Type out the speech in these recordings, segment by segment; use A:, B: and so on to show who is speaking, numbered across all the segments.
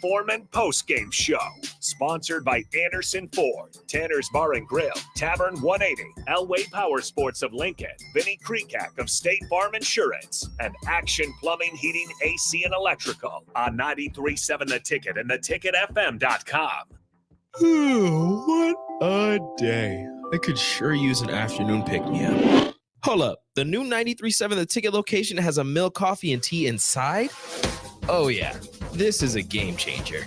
A: Foreman Postgame Show. Sponsored by Anderson Ford, Tanner's Bar and Grill, Tavern 180, Elway Power Sports of Lincoln, Vinnie Kreekak of State Farm Insurance, and Action Plumbing, Heating, AC, and Electrical on 93.7 The Ticket and theticketfm.com.
B: What a day. I could sure use an afternoon pick-me-up. Hold up. The new 93.7 The Ticket location has a milk, coffee, and tea inside? Oh, yeah. This is a game changer.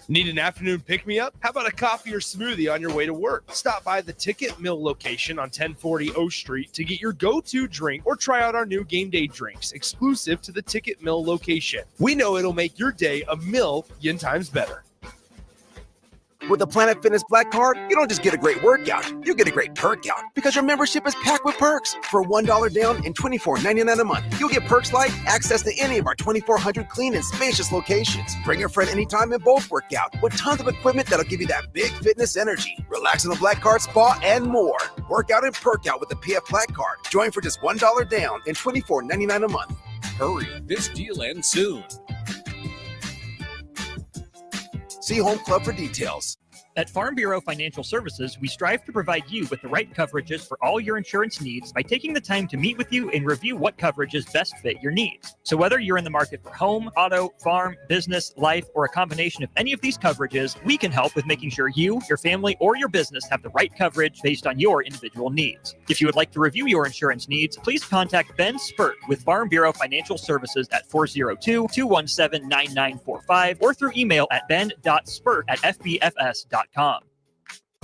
C: Need an afternoon pick-me-up? How about a coffee or smoothie on your way to work? Stop by the Ticket Mill location on 1040 O Street to get your go-to drink or try out our new game day drinks exclusive to the Ticket Mill location. We know it'll make your day a million times better.
D: With the Planet Fitness Black Card, you don't just get a great workout, you get a great perk out because your membership is packed with perks. For $1 down and $24.99 a month, you'll get perks like access to any of our 2,400 clean and spacious locations. Bring your friend anytime and both work out with tons of equipment that'll give you that big fitness energy. Relax in the Black Card spa and more. Work out and perk out with the PF Black Card. Join for just $1 down and $24.99 a month. Hurry, this deal ends soon. See Home Club for details.
E: At Farm Bureau Financial Services, we strive to provide you with the right coverages for all your insurance needs by taking the time to meet with you and review what coverages best fit your needs. So whether you're in the market for home, auto, farm, business, life, or a combination of any of these coverages, we can help with making sure you, your family, or your business have the right coverage based on your individual needs. If you would like to review your insurance needs, please contact Ben Spurt with Farm Bureau Financial Services at 402-217-9945 or through email at ben.spurt@fbfs.com.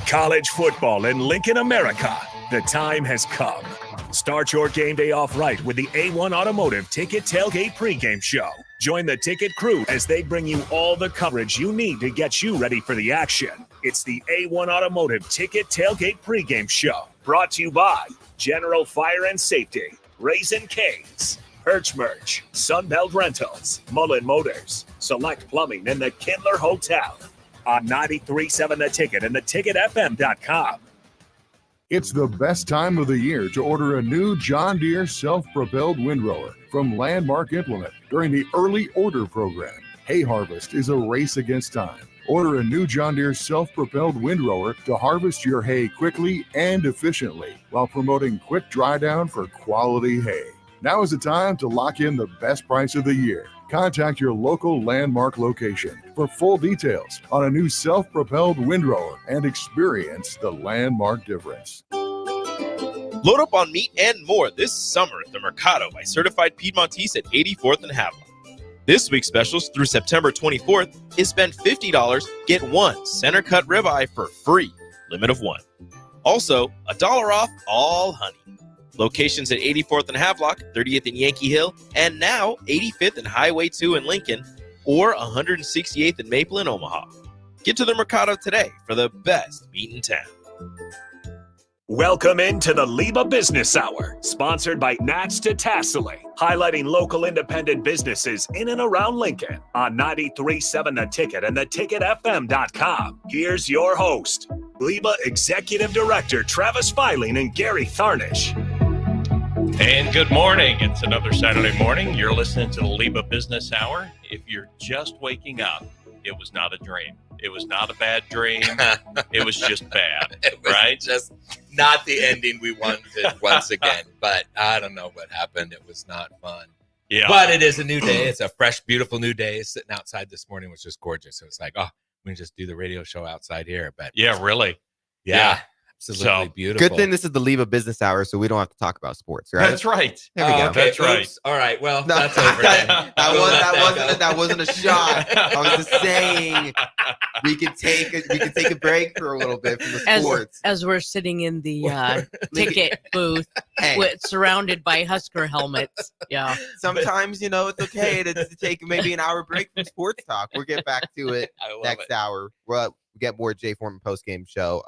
A: College football in Lincoln, America. The time has come. Start your game day off right with the A1 Automotive Ticket Tailgate pregame show. Join the Ticket crew as they bring you all the coverage you need to get you ready for the action. It's the A1 Automotive Ticket Tailgate pregame show. Brought to you by General Fire and Safety, Raisin Canes, Perch Merch, Sunbelt Rentals, Mullen Motors, Select Plumbing, and the Kindler Hotel. On 93.7 The Ticket and theticketfm.com.
F: It's the best time of the year to order a new John Deere self-propelled windrower from Landmark Implement during the early order program. Hay harvest is a race against time. Order a new John Deere self-propelled windrower to harvest your hay quickly and efficiently while promoting quick dry down for quality hay. Now is the time to lock in the best price of the year. Contact your local Landmark location for full details on a new self-propelled windrower and experience the Landmark difference.
B: Load up on meat and more this summer at the Mercado by Certified Piedmontese at 84th and Havelock. This week's specials through September 24th is spend $50, get one center cut ribeye for free, limit of one. Also, $1 off all honey. Locations at 84th and Havelock, 30th and Yankee Hill, and now 85th and Highway 2 in Lincoln, or 168th and Maple in Omaha. Get to the Mercado today for the best meat in town.
A: Welcome into the LIBA Business Hour, sponsored by Nats to Tassili, highlighting local independent businesses in and around Lincoln on 93.7 The Ticket and theticketfm.com. Here's your host, LIBA Executive Director Travis Filing and Gary Tharnish.
G: And good morning. It's another Saturday morning. You're listening to the LIBA Business Hour. If you're just waking up, it was not a dream. It was not a bad dream. It was just bad,
H: it was
G: right?
H: Just not the ending we wanted once again. But I don't know what happened. It was not fun.
G: Yeah.
H: But it is a new day. It's a fresh, beautiful new day. Sitting outside this morning was just gorgeous. So it's like, oh, we can just do the radio show outside here. But
G: yeah, really.
H: Yeah. Absolutely beautiful.
I: Good thing this is the LIBA Business Hour, so we don't have to talk about sports, right?
G: That's right.
I: There we go.
H: Okay.
G: That's right.
H: Oops. All right. Well, that's over then.
I: that wasn't a shot. I was just saying we could take a break for a little bit from the sports.
J: As we're sitting in the ticket booth, surrounded by Husker helmets. Yeah.
I: Sometimes, it's okay to take maybe an hour break from sports talk. We'll get back to it next hour. We'll get more Jay Foreman post-game show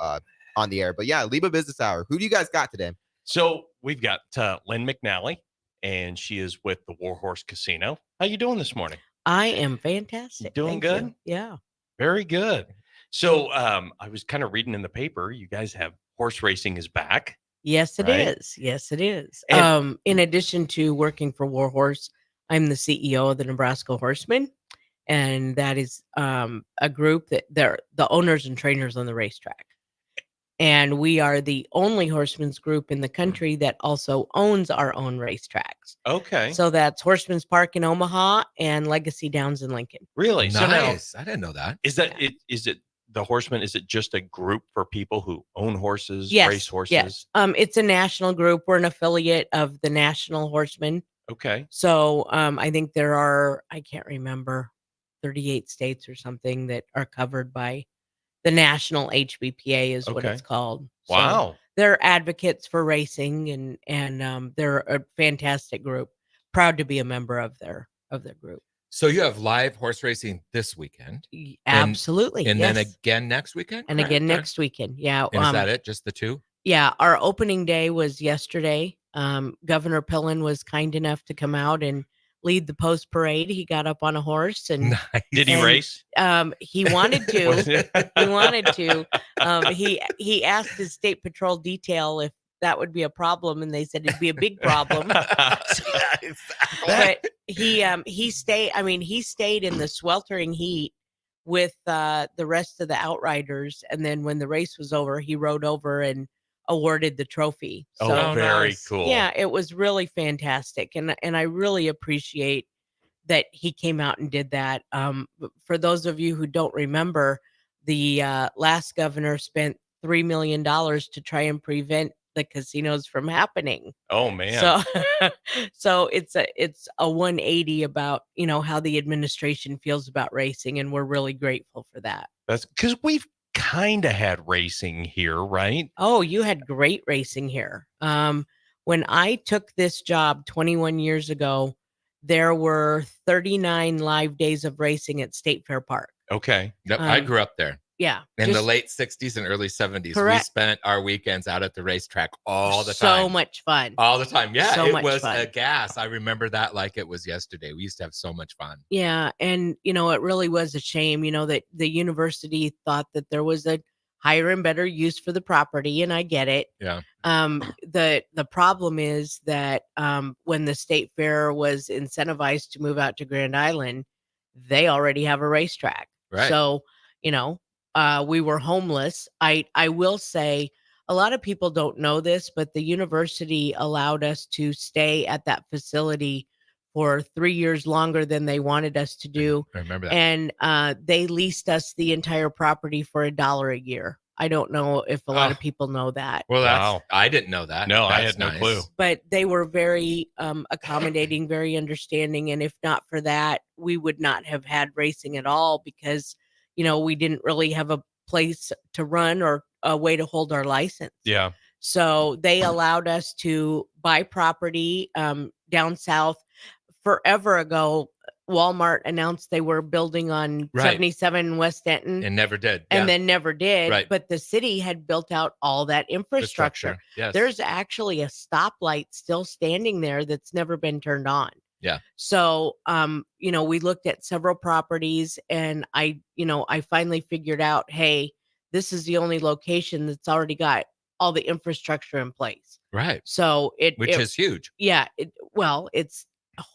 I: on the air. But yeah, LIBA Business Hour. Who do you guys got today?
G: So we've got Lynn McNally, and she is with the Warhorse Casino. How you doing this morning?
J: I am fantastic.
G: Doing
J: Thank
G: good?
J: you. Yeah.
G: Very good. So I was kind of reading in the paper, you guys have horse racing is back.
J: Yes, it
G: right?
J: is. Yes, it is.
G: And-
J: In addition to working for Warhorse, I'm the CEO of the Nebraska Horsemen. and that is a group that they're the owners and trainers on the racetrack. And we are the only horsemen's group in the country that also owns our own racetracks.
G: Okay.
J: So that's Horsemen's Park in Omaha and Legacy Downs in Lincoln.
G: Really? So now,
H: Nice. I didn't know that.
G: is that it? Is it the Horsemen? Is it just a group for people who own horses,
J: Yes,
G: race horses?
J: yes. It's a national group. We're an affiliate of the National Horsemen.
G: Okay.
J: So I think there are, I can't remember, 38 states or something that are covered by the National HBPA is what
G: Okay.
J: it's called. So
G: Wow.
J: they're advocates for racing, and they're a fantastic group. Proud to be a member of their group.
H: So you have live horse racing this weekend,
J: Absolutely,
H: and
J: yes.
H: then again next weekend,
J: and
H: correct?
J: again next weekend. Yeah.
H: And is that it? Just the two?
J: Yeah, our opening day was yesterday. Governor Pillen was kind enough to come out and lead the post parade. He got up on a horse and
H: Nice.
G: Did he
J: and,
G: race?
J: He wanted
G: Was
J: to.
G: it-
J: He wanted to. He asked his state patrol detail if that would be a problem, and they said it'd be a big problem. But he stayed. I mean, he stayed in the sweltering heat with the rest of the outriders, and then when the race was over, he rode over and awarded the trophy. So
G: Oh, very
H: nice.
G: cool.
J: yeah, it was really fantastic, and I really appreciate that he came out and did that. For those of you who don't remember, the last governor spent $3 million to try and prevent the casinos from happening.
G: Oh man.
J: So, so it's a 180 about how the administration feels about racing, and we're really grateful for that.
G: That's because we've kind of had racing here, right?
J: Oh, you had great racing here. When I took this job 21 years ago, there were 39 live days of racing at State Fair Park.
G: Okay.
H: Yep, I grew up there.
J: Yeah.
H: In the late 60s and early 70s, we
J: Correct.
H: spent our weekends out at the racetrack all the
J: So
H: time.
J: much fun.
H: All the time. Yeah,
J: So
H: it
J: much
H: was
J: fun.
H: a gas. I remember that like it was yesterday. We used to have so much fun.
J: Yeah. And, it really was a shame, that the university thought that there was a higher and better use for the property. And I get it.
H: Yeah.
J: The problem is that when the State Fair was incentivized to move out to Grand Island, they already have a racetrack.
H: Right.
J: So, we were homeless. I will say a lot of people don't know this, but the university allowed us to stay at that facility for 3 years longer than they wanted us to do.
H: I remember that.
J: And they leased us the entire property for $1 a year. I don't know if a lot of people know that.
H: Well,
G: Wow.
H: I didn't know that.
G: No, I
H: That's
G: had no
H: nice.
G: clue.
J: But they were very accommodating, very understanding. And if not for that, we would not have had racing at all because, we didn't really have a place to run or a way to hold our license.
G: Yeah.
J: So they allowed us to buy property down south. Forever ago, Walmart announced they were building on
H: Right.
J: 77 in West Denton
H: And never did.
J: and
H: Yeah.
J: then never did.
H: Right.
J: But the city had built out all that infrastructure.
H: Yes.
J: There's actually a stoplight still standing there that's never been turned on.
H: Yeah.
J: So, we looked at several properties and I finally figured out, hey, this is the only location that's already got all the infrastructure in place.
H: Right.
J: So
H: Which is huge.
J: yeah, it's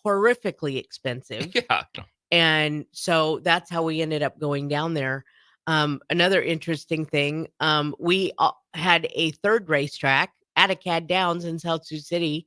J: horrifically expensive.
H: Yeah.
J: And so that's how we ended up going down there. Another interesting thing, we had a third racetrack at Acad Downs in South Sioux City.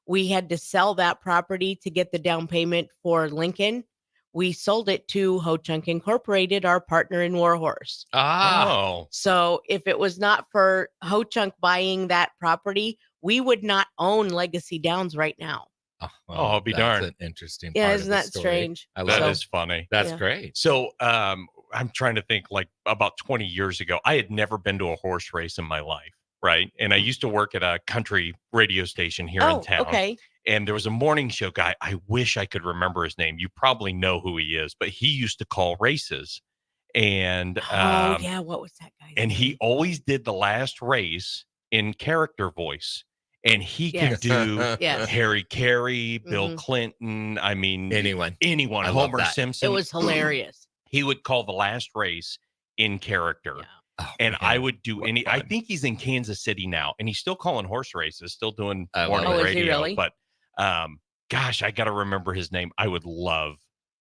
J: We had to sell that property to get the down payment for Lincoln. We sold it to Ho Chunk Incorporated, our partner in Warhorse.
G: Oh.
J: So if it was not for Ho Chunk buying that property, we would not own Legacy Downs right now.
H: Oh,
G: I'll be
H: that's
G: darned.
H: an interesting
J: Yeah,
H: part of
J: isn't
H: the
J: that
H: story.
J: strange?
H: I
G: That
H: love
G: is
H: it.
G: funny.
H: That's
J: Yeah.
H: great.
G: So I'm trying to think like about 20 years ago, I had never been to a horse race in my life. Right. And I used to work at a country radio station here in town.
J: Okay.
G: And there was a morning show guy. I wish I could remember his name. You probably know who he is, but he used to call races. And
J: Oh yeah, what was that guy?
G: and he always did the last race in character voice. And he
J: Yes.
G: could do
J: Yes.
G: Harry Carey, Bill
J: Mhm.
G: Clinton. I mean,
H: Anyone.
G: anyone,
H: I love
G: Homer
H: that.
G: Simpson.
J: It was hilarious.
G: He would call the last race in character.
J: Yeah.
H: Oh,
G: And
H: man,
G: I would do
H: what
G: any. I
H: fun.
G: think he's in Kansas City now, and he's still calling horse races, still doing
H: I love
G: morning
H: it.
J: Oh, is he
G: radio.
J: really?
G: But gosh, I got to remember his name. I would love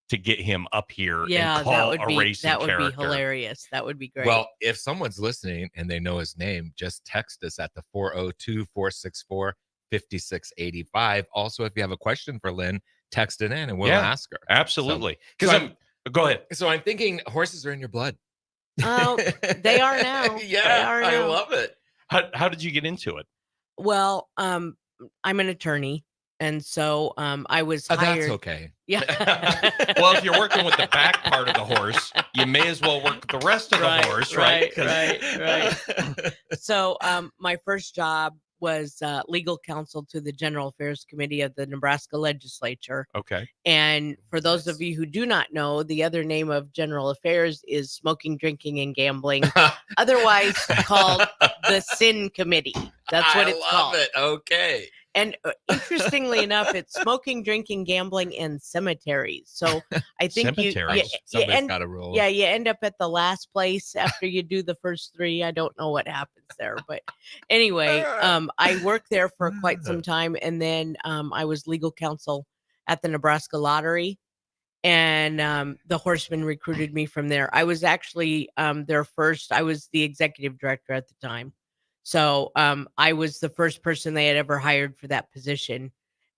G: to get him up here
J: Yeah,
G: and call a racing
J: that would
G: character.
J: be hilarious. That would be great.
H: Well, if someone's listening and they know his name, just text us at the 402-464-5685. Also, if you have a question for Lynn, text it in and we'll ask her.
G: Absolutely.
H: So
G: Go ahead.
H: So I'm thinking horses are in your blood.
J: Oh, they are now.
H: Yeah,
J: They are
H: I
J: now.
H: love it.
G: How did you get into it?
J: Well, I'm an attorney, and so I was
H: That's
J: hired.
H: okay.
J: Yeah.
G: Well, if you're working with the back part of the horse, you may as well work the rest of the horse, right?
J: Right. So my first job was legal counsel to the General Affairs Committee of the Nebraska Legislature.
G: Okay.
J: And for those of you who do not know, the other name of General Affairs is Smoking, Drinking, and Gambling, otherwise called the Sin Committee. That's what it's called.
H: I love it. Okay.
J: And interestingly enough, it's smoking, drinking, gambling, and cemeteries. So I think you
H: Somebody's got to roll.
J: Yeah, you end up at the last place after you do the first three. I don't know what happens there, but anyway, I worked there for quite some time, and then I was legal counsel at the Nebraska Lottery, and the Horsemen recruited me from there. I was actually their first. I was the executive director at the time. So I was the first person they had ever hired for that position,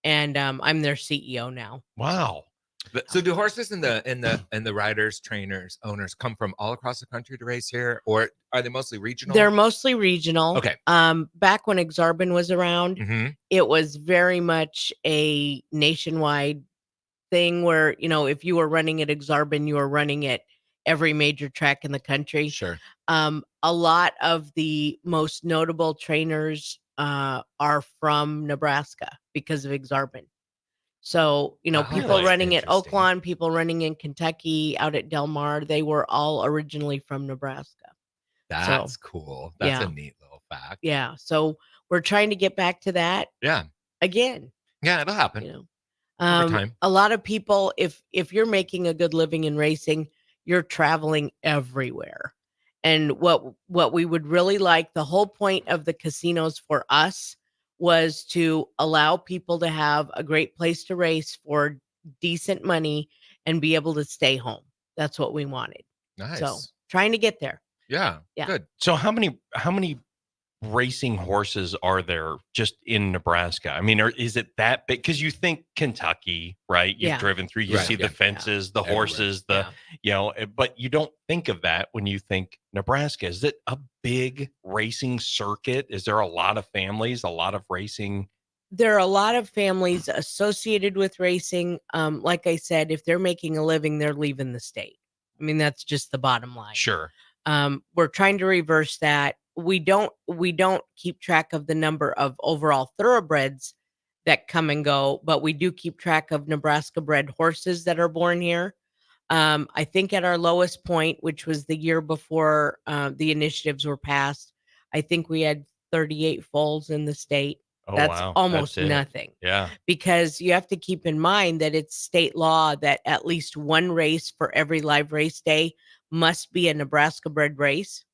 J: and I'm their CEO now.
G: Wow.
H: So do horses and the riders, trainers, owners come from all across the country to race here, or are they mostly regional?
J: They're mostly regional.
H: Okay.
J: Back when Exarban was around,
H: Mhm.
J: it was very much a nationwide thing where, if you were running at Exarban, you were running at every major track in the country.
H: Sure.
J: A lot of the most notable trainers are from Nebraska because of Exarban. So, people running at Oaklawn, people running in Kentucky, out at Del Mar, they were all originally from Nebraska.
H: That's cool. That's a neat little fact.
J: Yeah. So we're trying to get back to that.
H: Yeah.
J: Again.
H: Yeah, it'll happen. Over time.
J: A lot of people, if you're making a good living in racing, you're traveling everywhere. And what we would really like, the whole point of the casinos for us was to allow people to have a great place to race for decent money and be able to stay home. That's what we wanted.
H: Nice.
J: So trying to get there.
H: Yeah. Good.
G: So how many racing horses are there just in Nebraska? I mean, is it that big? Because you think Kentucky, right? You've driven through, you see the fences, the horses, but you don't think of that when you think Nebraska. Is it a big racing circuit? Is there a lot of families, a lot of racing?
J: There are a lot of families associated with racing. Like I said, if they're making a living, they're leaving the state. I mean, that's just the bottom line.
G: Sure.
J: We're trying to reverse that. We don't keep track of the number of overall thoroughbreds that come and go, but we do keep track of Nebraska bred horses that are born here. I think at our lowest point, which was the year before the initiatives were passed, I think we had 38 foals in the state.
G: Oh,
J: That's
G: wow.
J: almost
G: That's it.
J: nothing.
G: Yeah.
J: Because you have to keep in mind that it's state law that at least one race for every live race day must be a Nebraska bred race.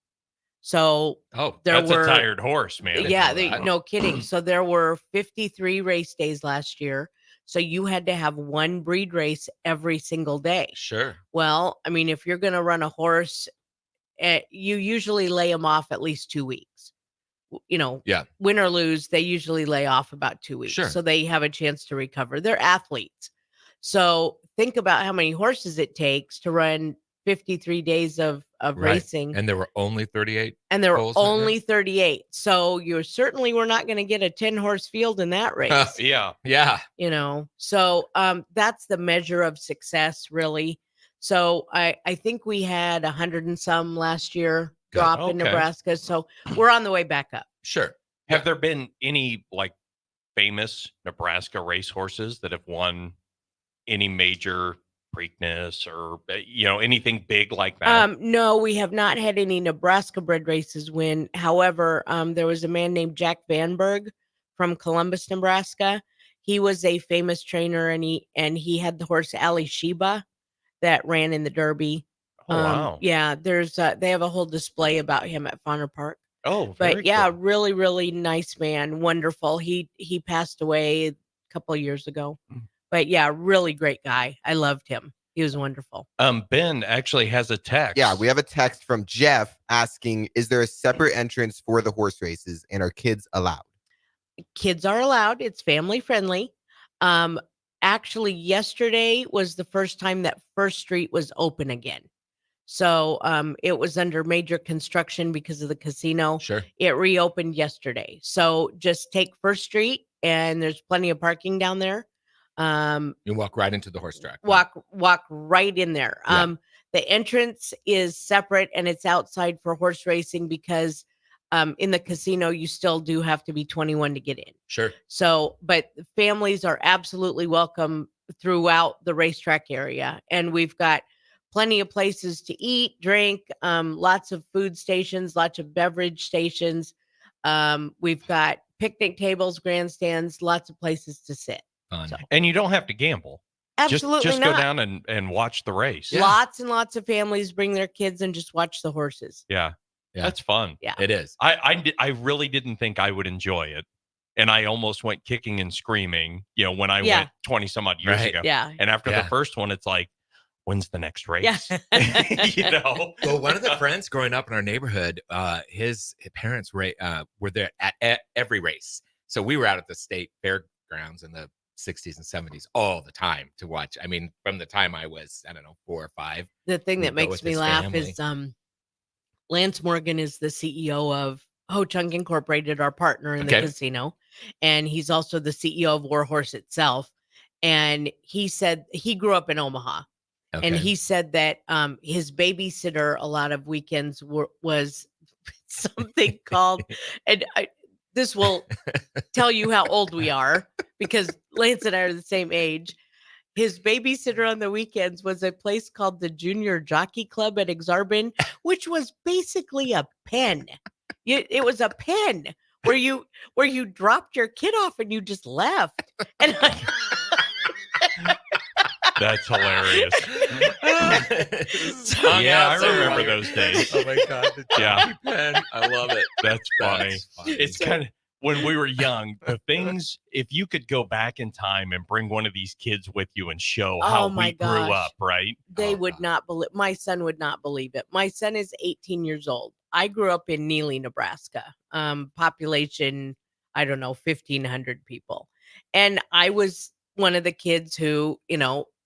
J: So
G: that's a tired horse, man.
J: Yeah, no kidding. So there were 53 race days last year. So you had to have one breed race every single day.
H: Sure.
J: Well, I mean, if you're going to run a horse, you usually lay them off at least 2 weeks. Win or lose, they usually lay off about 2 weeks.
H: Sure.
J: So they have a chance to recover. They're athletes. So think about how many horses it takes to run 53 days of racing.
H: And there were only 38.
J: And there were only 38. So you certainly were not going to get a 10-horse field in that race.
G: Yeah.
J: So that's the measure of success, really. So I think we had 100 and some last year drop in Nebraska. So we're on the way back up.
H: Sure.
G: Have there been any famous Nebraska racehorses that have won any major Preakness or anything big like that?
J: No, we have not had any Nebraska bred races win. However, there was a man named Jack Vanberg from Columbus, Nebraska. He was a famous trainer, and he had the horse Ali Sheba that ran in the Derby.
G: Oh, wow.
J: Yeah, there's they have a whole display about him at Fauner Park.
G: Oh,
J: but yeah, cool. Really, really nice man. Wonderful. He passed away a couple of years ago. But yeah, really great guy. I loved him. He was wonderful.
G: Ben actually has a text.
I: Yeah, we have a text from Jeff asking, is there a separate entrance for the horse races and are kids allowed?
J: Kids are allowed. It's family friendly. Actually, yesterday was the first time that First Street was open again. So it was under major construction because of the casino.
H: Sure.
J: It reopened yesterday. So just take First Street and there's plenty of parking down there.
H: You walk right into the horse track.
J: Walk right in there.
H: Yeah.
J: The entrance is separate and it's outside for horse racing because in the casino, you still do have to be 21 to get in.
H: Sure.
J: So, but families are absolutely welcome throughout the racetrack area. And we've got plenty of places to eat, drink, lots of food stations, lots of beverage stations. We've got picnic tables, grandstands, lots of places to sit.
H: Fun.
J: So,
G: And you don't have to gamble.
J: absolutely
G: Just
J: not.
G: go down and watch the race.
H: Yeah.
J: Lots and lots of families bring their kids and just watch the horses.
G: Yeah.
H: Yeah.
G: That's fun.
J: Yeah.
H: It is.
G: I really didn't think I would enjoy it. And I almost went kicking and screaming, when I
J: Yeah.
G: went 20 some odd years
H: Right.
G: ago.
J: Yeah.
G: And after
H: Yeah.
G: the first one, it's like, when's the next race?
J: Yeah.
H: Well, one of the friends growing up in our neighborhood, his parents were there at every race. So we were out at the state fairgrounds in the 60s and 70s all the time to watch. I mean, from the time I was, 4 or 5.
J: The thing that
H: We'd go
J: makes
H: with
J: me
H: his
J: laugh
H: family.
J: is Lance Morgan is the CEO of Ho Chunk Incorporated, our partner in the
H: Okay.
J: casino. And he's also the CEO of Warhorse itself. And he said he grew up in Omaha.
H: Okay.
J: And he said that his babysitter a lot of weekends was something called, and this will tell you how old we are because Lance and I are the same age. His babysitter on the weekends was a place called the Junior Jockey Club at Exarban, which was basically a pen. It was a pen where you dropped your kid off and you just left. And
G: That's hilarious. Yeah, I remember those days.
H: Oh my God. The
G: Yeah.
H: jockey pen. I love it.
G: That's funny.
H: That's funny.
G: It's kind of when we were young, the things, if you could go back in time and bring one of these kids with you and show how
J: Oh my
G: we grew
J: gosh.
G: up, right?
J: they
H: Oh,
J: would
H: God.
J: not believe, my son would not believe it. My son is 18 years old. I grew up in Neely, Nebraska. Population, I don't know, 1,500 people. And I was one of the kids who,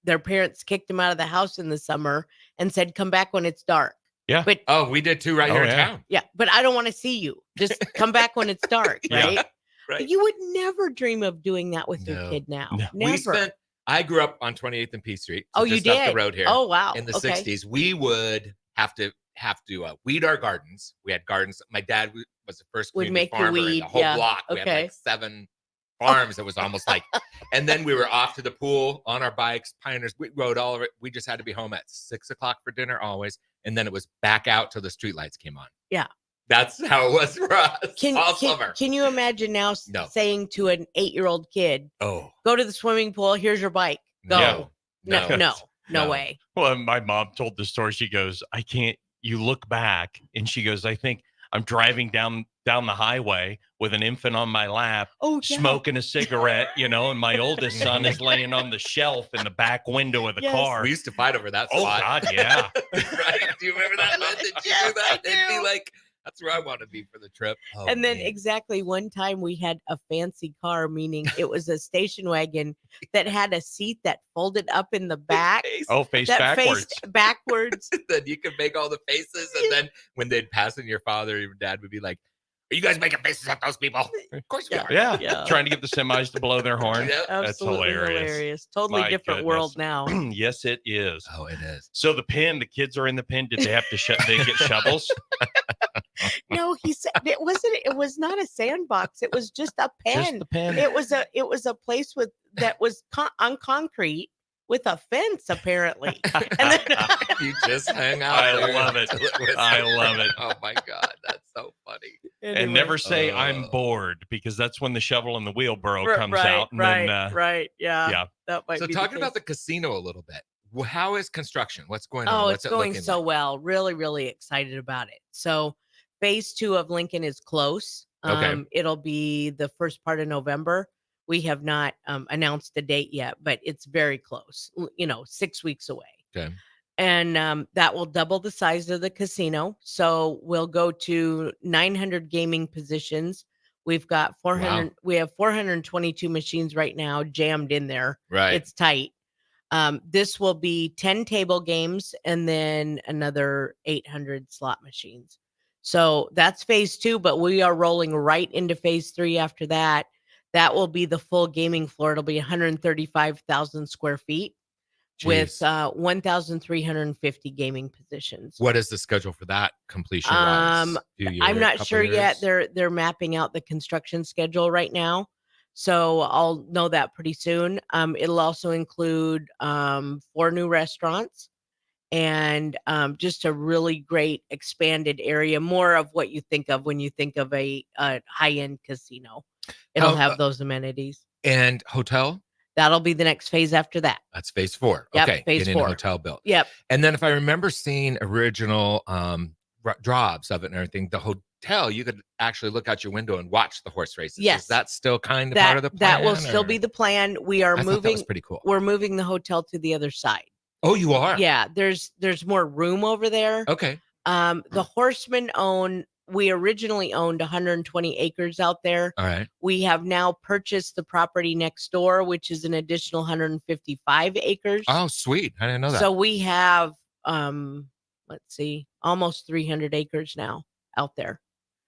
J: their parents kicked them out of the house in the summer and said, come back when it's dark.
G: Yeah.
J: But
H: Oh, we did too right
G: Oh,
H: here in
G: yeah.
H: town.
J: yeah, but I don't want to see you. Just come back when it's dark,
G: Yeah.
J: right?
H: Right.
J: You would never dream of doing that with your
H: No.
J: kid now.
G: No.
J: Never.
H: I grew up on 28th and P Street. So
J: Oh, you
H: just up
J: did?
H: the road here.
J: Oh, wow.
H: In the
J: Okay.
H: 60s, we would have to weed our gardens. We had gardens. My dad was the first
J: Would
H: community
J: make you
H: farmer in
J: weed,
H: the whole
J: yeah,
H: block. We had
J: okay.
H: like 7 farms. It was almost like, and then we were off to the pool on our bikes. Pioneers, we rode all of it. We just had to be home at 6 o'clock for dinner always, and then it was back out till the street lights came on.
J: Yeah.
H: That's how it was for us all summer.
J: Can you imagine now
H: No.
J: saying to an 8-year-old kid,
H: Oh
J: go to the swimming pool, here's your bike. Go.
H: no,
J: No way.
G: Well, my mom told the story. She goes, I can't, you look back and she goes, I think I'm driving down the highway with an infant on my lap,
J: Oh, yeah.
G: smoking a cigarette, and my oldest son is laying on the shelf in the back window of the
J: Yes.
G: car.
H: We used to fight over that
G: Oh
H: spot.
G: God, yeah.
H: Right? Do you remember that? Lynn? Did you do
J: Yes,
H: that?
J: I
H: It'd be
J: do.
H: like, that's where I want to be for the trip. Oh,
J: And then
H: man.
J: exactly one time we had a fancy car, meaning it was a station wagon that had a seat that folded up in the back.
G: Oh, face
J: that
G: backwards.
J: faced backwards.
H: Then you could make all the faces, and then when they'd pass in, your father or your dad would be like, "Are you guys making faces at those people?" Of course we are.
G: Yeah.
J: Yeah.
G: Trying to get the semis to blow their horn.
H: Yep.
G: That's
J: Absolutely
G: hilarious.
J: Totally
G: My
J: different
G: goodness.
J: world now.
G: Yes, it is.
H: Oh, it is.
G: So the pen, the kids are in the pen. Did they have to they get shovels?
J: No, he said it wasn't. It was not a sandbox. It was just a pen.
G: Just the pen.
J: It was a place that was on concrete with a fence apparently. And then
H: You just hang out.
G: I
H: there
G: love it.
H: until was
G: I
H: over.
G: love it.
H: Oh my God, that's so funny.
G: And never
J: Anyway.
G: say I'm
H: Oh.
G: bored because that's when the shovel and the wheelbarrow comes
J: right,
G: out. And
J: right,
G: then,
J: right, yeah,
G: yeah.
J: that might
H: So
J: be
H: talking about
J: case.
H: the casino a little bit. How is construction? What's going on?
J: Oh,
H: What's
J: it's
H: it
J: going
H: looking
J: so
H: like?
J: well. Really, really excited about it. So, phase 2 of Lincoln is close.
H: Okay.
J: It'll be the first part of November. We have not announced the date yet, but it's very close. 6 weeks away.
H: Okay.
J: And that will double the size of the casino. So we'll go to 900 gaming positions. We've got 400.
H: Wow.
J: We have 422 machines right now jammed in there.
H: Right.
J: It's tight. This will be 10 table games and then another 800 slot machines. So that's phase 2, but we are rolling right into phase 3 after that. That will be the full gaming floor. It'll be 135,000 square feet with
H: Jeez.
J: 1,350 gaming positions.
H: What is the schedule for that completion wise?
J: I'm not sure yet. They're mapping out the construction schedule right now. So I'll know that pretty soon. It'll also include 4 new restaurants and just a really great expanded area, more of what you think of when you think of a high-end casino. It'll have those amenities.
H: And hotel?
J: That'll be the next phase after that.
H: That's phase 4.
J: Yep,
H: Okay.
J: phase
H: Getting
J: 4.
H: a hotel built.
J: Yep.
H: And then if I remember seeing original drops of it and everything, the hotel, you could actually look out your window and watch the horse races.
J: Yes.
H: Is that still kind of part of the plan?
J: That will still be the plan. We are
H: I thought that
J: moving.
H: was pretty cool.
J: We're moving the hotel to the other side.
H: Oh, you are?
J: Yeah, there's more room over there.
H: Okay.
J: The Horsemen we originally owned 120 acres out there.
H: All right.
J: We have now purchased the property next door, which is an additional 155 acres.
H: Oh, sweet. I didn't know that.
J: So we have, let's see, almost 300 acres now out there.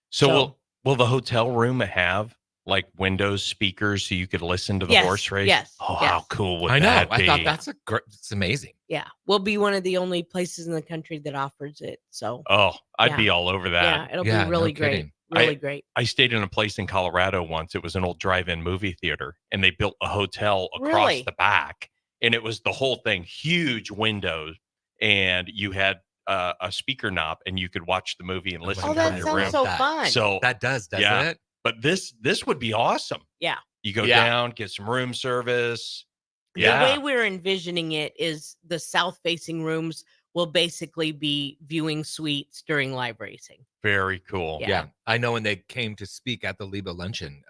G: So will the hotel room have like windows, speakers, so you could listen to the horse race?
J: Yes.
G: Oh,
J: yes.
G: how cool would
H: I know.
G: that be?
H: I thought that's it's amazing.
J: Yeah. We'll be one of the only places in the country that offers it. So
G: Oh, I'd
J: Yeah.
G: be all over that.
J: yeah, it'll
H: Yeah,
J: be really
H: no
J: great.
H: kidding.
J: Really great.
G: I stayed in a place in Colorado once. It was an old drive-in movie theater, and they built a hotel across
J: Really?
G: the back, and it was the whole thing, huge windows, and you had a speaker knob, and you could watch the movie and listen
J: Oh,
G: from
J: that
G: your
J: sounds
G: room.
J: so
H: That-
J: fun.
G: So
H: That doesn't
G: Yeah.
H: it?
G: but this would be awesome.
J: Yeah.
G: You go
H: Yeah.
G: down, get some room service.
J: The
G: Yeah.
J: way we're envisioning it is the south-facing rooms will basically be viewing suites during live racing.
G: Very cool.
J: Yeah.
H: Yeah. I know when they came to speak at the LIBA luncheon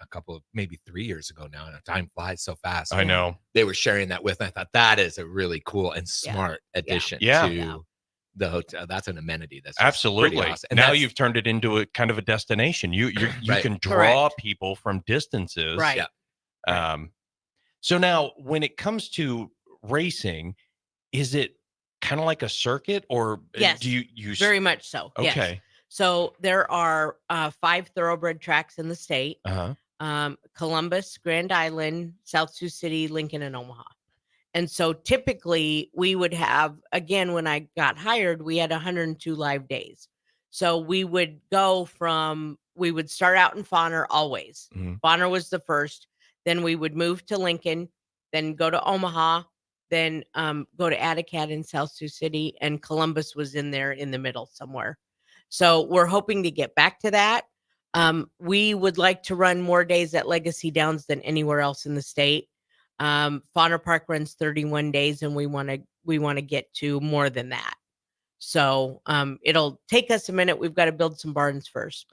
H: maybe 3 years ago now, and time flies so fast.
G: I know.
H: They were sharing that with me. I thought that is a really cool and smart addition
G: Yeah.
H: to the hotel. That's an amenity. That's just
G: Absolutely.
H: pretty awesome. And
G: Now
H: that's-
G: you've turned it into a kind of a destination. You
H: Right.
G: can draw
J: Correct.
G: people from distances.
J: Right.
H: Yeah.
G: So now when it comes to racing, is it kind of like a circuit, or
J: Yes,
G: do you use
J: Very much so. Yes.
G: Okay.
J: So there are 5 thoroughbred tracks in the state.
G: Uh-huh.
J: Columbus, Grand Island, South Sioux City, Lincoln, and Omaha. And so typically we would have, again, when I got hired, we had 102 live days. So we would start out in Fauner always.
G: Mhm.
J: Fauner was the first. Then we would move to Lincoln, then go to Omaha, then go to Atticat in South Sioux City, and Columbus was in there in the middle somewhere. So we're hoping to get back to that. We would like to run more days at Legacy Downs than anywhere else in the state. Fauner Park runs 31 days, and we want to get to more than that. So it'll take us a minute. We've got to build some barns first,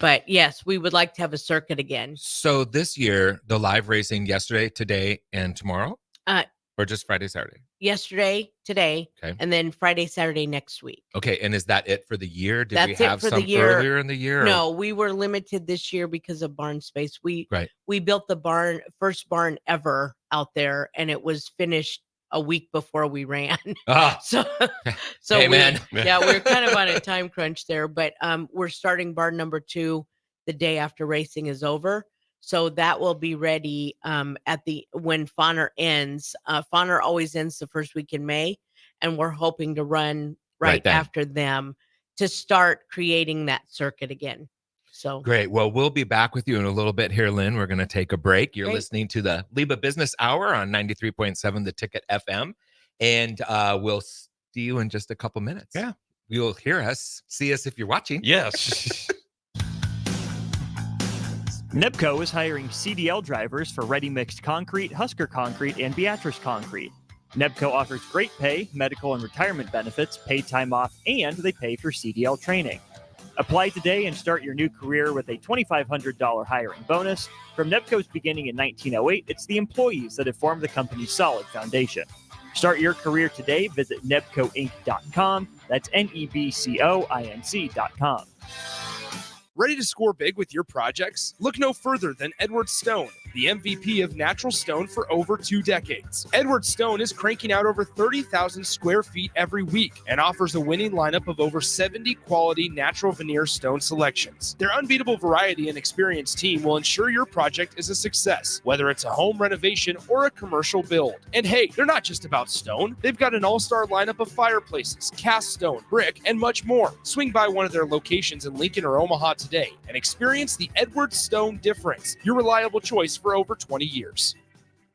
J: but yes, we would like to have a circuit again.
H: So this year, the live racing yesterday, today, and tomorrow? Or just Friday, Saturday?
J: Yesterday, today,
H: Okay.
J: and then Friday, Saturday next week.
H: Okay. And is that it for the year? Did we
J: That's it
H: have
J: for the
H: some
J: year.
H: earlier in the year? or-
J: No, we were limited this year because of barn space.
H: Right.
J: We built the first barn ever out there, and it was finished a week before we ran.
H: Ah,
J: So
H: Hey, man.
J: we're kind of on a time crunch there, but we're starting barn number 2 the day after racing is over. So that will be ready when Fauner ends. Fauner always ends the first week in May, and we're hoping to run right
H: then.
J: after them to start creating that circuit again. So
H: Great. Well, we'll be back with you in a little bit here, Lynn. We're going to take a break. You're
J: Great.
H: listening to the LIBA Business Hour on 93.7 The Ticket FM. And we'll see you in just a couple minutes.
G: Yeah.
H: You'll hear us, see us if you're watching.
G: Yes.
E: NEPCO is hiring CDL drivers for ready mixed concrete, Husker concrete, and Beatrice concrete. NEPCO offers great pay, medical and retirement benefits, paid time off, and they pay for CDL training. Apply today and start your new career with a $2,500 hiring bonus. From NEPCO's beginning in 1908, it's the employees that have formed the company's solid foundation. Start your career today. Visit nebcoinc.com. That's NEBCOINC.com.
C: Ready to score big with your projects? Look no further than Edward Stone, the MVP of natural stone for over 2 decades. Edward Stone is cranking out over 30,000 square feet every week and offers a winning lineup of over 70 quality natural veneer stone selections. Their unbeatable variety and experienced team will ensure your project is a success, whether it's a home renovation or a commercial build. And hey, they're not just about stone. They've got an all-star lineup of fireplaces, cast stone, brick, and much more. Swing by one of their locations in Lincoln or Omaha today and experience the Edward Stone difference, your reliable choice for over 20 years.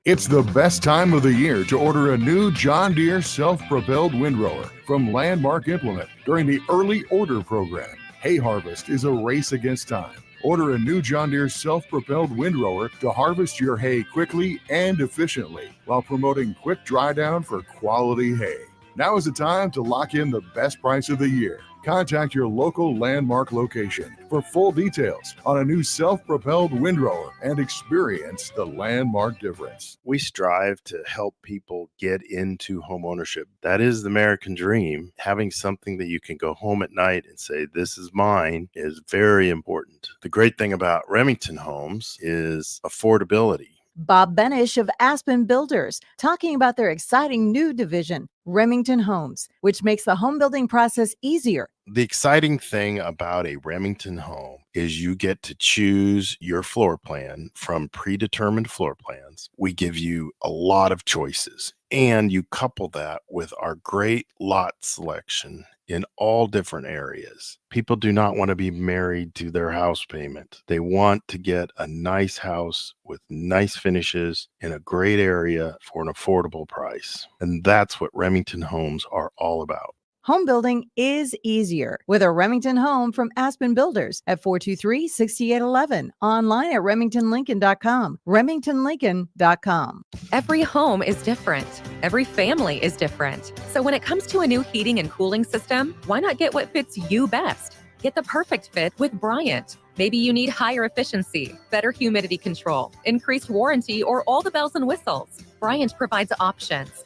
F: It's the best time of the year to order a new John Deere self-propelled windrower from Landmark Implement during the early order program. Hay harvest is a race against time. Order a new John Deere self-propelled windrower to harvest your hay quickly and efficiently while promoting quick dry down for quality hay. Now is the time to lock in the best price of the year. Contact your local Landmark location for full details on a new self-propelled windrower and experience the Landmark difference.
K: We strive to help people get into home ownership. That is the American dream. Having something that you can go home at night and say, this is mine, is very important. The great thing about Remington Homes is affordability.
L: Bob Benish of Aspen Builders, talking about their exciting new division, Remington Homes, which makes the home building process easier.
K: The exciting thing about a Remington home is you get to choose your floor plan from predetermined floor plans. We give you a lot of choices, and you couple that with our great lot selection in all different areas. People do not want to be married to their house payment. They want to get a nice house with nice finishes in a great area for an affordable price. And that's what Remington Homes are all about.
L: Home building is easier with a Remington home from Aspen Builders at 423-6811. Online at remingtonlincoln.com. remingtonlincoln.com.
M: Every home is different. Every family is different. So when it comes to a new heating and cooling system, why not get what fits you best? Get the perfect fit with Bryant. Maybe you need higher efficiency, better humidity control, increased warranty, or all the bells and whistles. Bryant provides options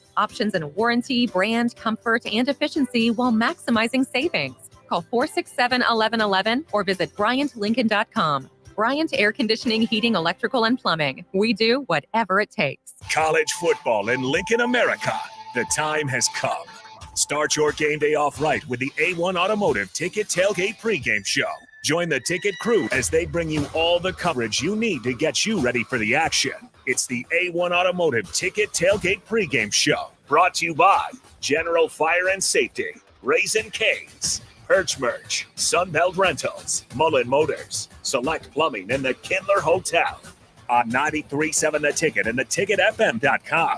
M: in warranty, brand, comfort, and efficiency while maximizing savings. Call 467-1111 or visit BryantLincoln.com. Bryant Air Conditioning, Heating, Electrical, and Plumbing. We do whatever it takes.
A: College football in Lincoln, America. The time has come. Start your game day off right with the A1 Automotive Ticket Tailgate pregame show. Join the ticket crew as they bring you all the coverage you need to get you ready for the action. It's the A1 Automotive Ticket Tailgate pregame show. Brought to you by General Fire and Safety, Raisin Canes, Perch Merch, Sunbelt Rentals, Mullen Motors, Select Plumbing, and the Kindler Hotel. On 93.7 The Ticket and theticketfm.com.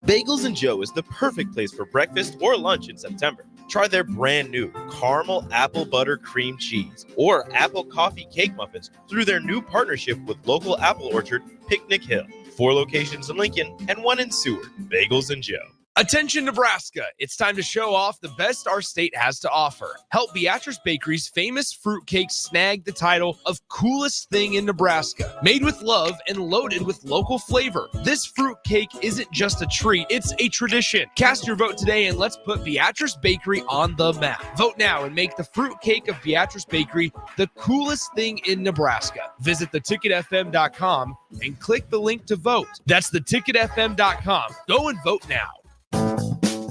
B: Bagels and Joe is the perfect place for breakfast or lunch in September. Try their brand new caramel apple butter cream cheese or apple coffee cake muffins through their new partnership with local apple orchard Picnic Hill. 4 locations in Lincoln and 1 in Seward. Bagels and Joe.
C: Attention Nebraska, it's time to show off the best our state has to offer. Help Beatrice Bakery's famous fruitcake snag the title of coolest thing in Nebraska. Made with love and loaded with local flavor, this fruitcake isn't just a treat, it's a tradition. Cast your vote today and let's put Beatrice Bakery on the map. Vote now and make the fruitcake of Beatrice Bakery the coolest thing in Nebraska. Visit theticketfm.com and click the link to vote. That's theticketfm.com. Go and vote now.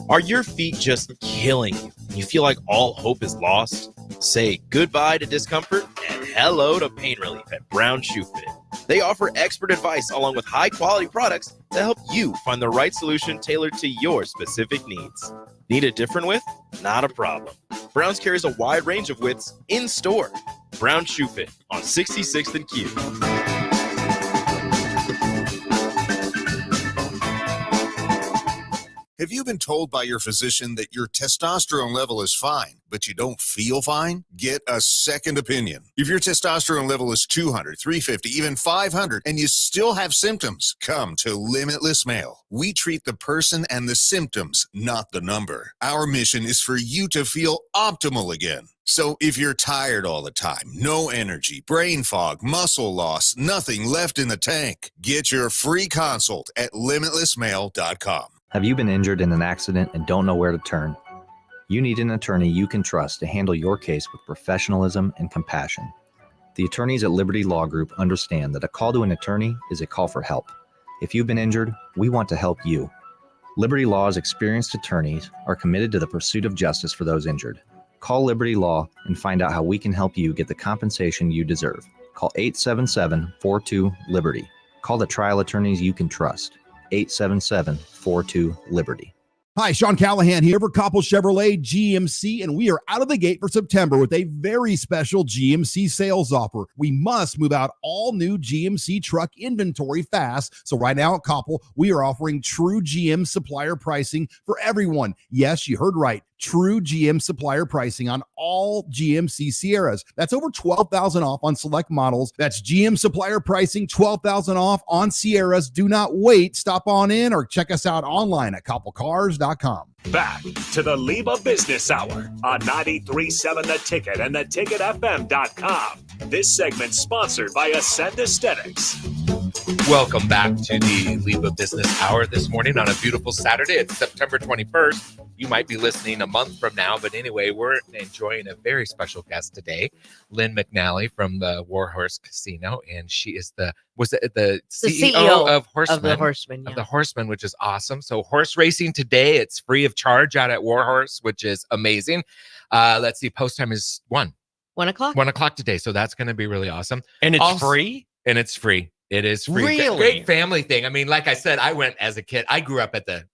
B: Are your feet just killing you? You feel like all hope is lost? Say goodbye to discomfort and hello to pain relief at Brown Shoe Fit. They offer expert advice along with high-quality products to help you find the right solution tailored to your specific needs. Need a different width? Not a problem. Brown's carries a wide range of widths in store. Brown Shoe Fit on 66th and Q.
N: Have you been told by your physician that your testosterone level is fine, but you don't feel fine? Get a second opinion. If your testosterone level is 200, 350, even 500, and you still have symptoms, come to Limitless Male. We treat the person and the symptoms, not the number. Our mission is for you to feel optimal again. So if you're tired all the time, no energy, brain fog, muscle loss, nothing left in the tank, get your free consult at limitlessmale.com.
O: Have you been injured in an accident and don't know where to turn? You need an attorney you can trust to handle your case with professionalism and compassion. The attorneys at Liberty Law Group understand that a call to an attorney is a call for help. If you've been injured, we want to help you. Liberty Law's experienced attorneys are committed to the pursuit of justice for those injured. Call Liberty Law and find out how we can help you get the compensation you deserve. Call 877-42-LIBERTY. Call the trial attorneys you can trust. 877-42-LIBERTY.
P: Hi, Sean Callahan here for Coppell Chevrolet GMC, and we are out of the gate for September with a very special GMC sales offer. We must move out all new GMC truck inventory fast. So right now at Coppell, we are offering true GM supplier pricing for everyone. Yes, you heard right. True GM supplier pricing on all GMC Sierras. That's over $12,000 off on select models. That's GM supplier pricing, $12,000 off on Sierras. Do not wait. Stop on in or check us out online at koppelcars.com.
A: Back to the LIBA Business Hour on 93.7 The Ticket and theticketfm.com. This segment sponsored by Ascend Aesthetics.
H: Welcome back to the LIBA Business Hour this morning on a beautiful Saturday. It's September 21st. You might be listening a month from now, but anyway, we're enjoying a very special guest today, Lynn McNally from the Warhorse Casino, and she is the CEO of Horseman,
J: of the Horseman,
H: of the Horseman, which is awesome. So horse racing today, it's free of charge out at Warhorse, which is amazing. Let's see, post time is 1
J: o'clock.
H: 1 o'clock today, so that's going to be really awesome.
G: And it's free.
H: And it's free. It is free.
G: Really?
H: Great family thing. I mean, like I said, I went as a kid. I grew up at the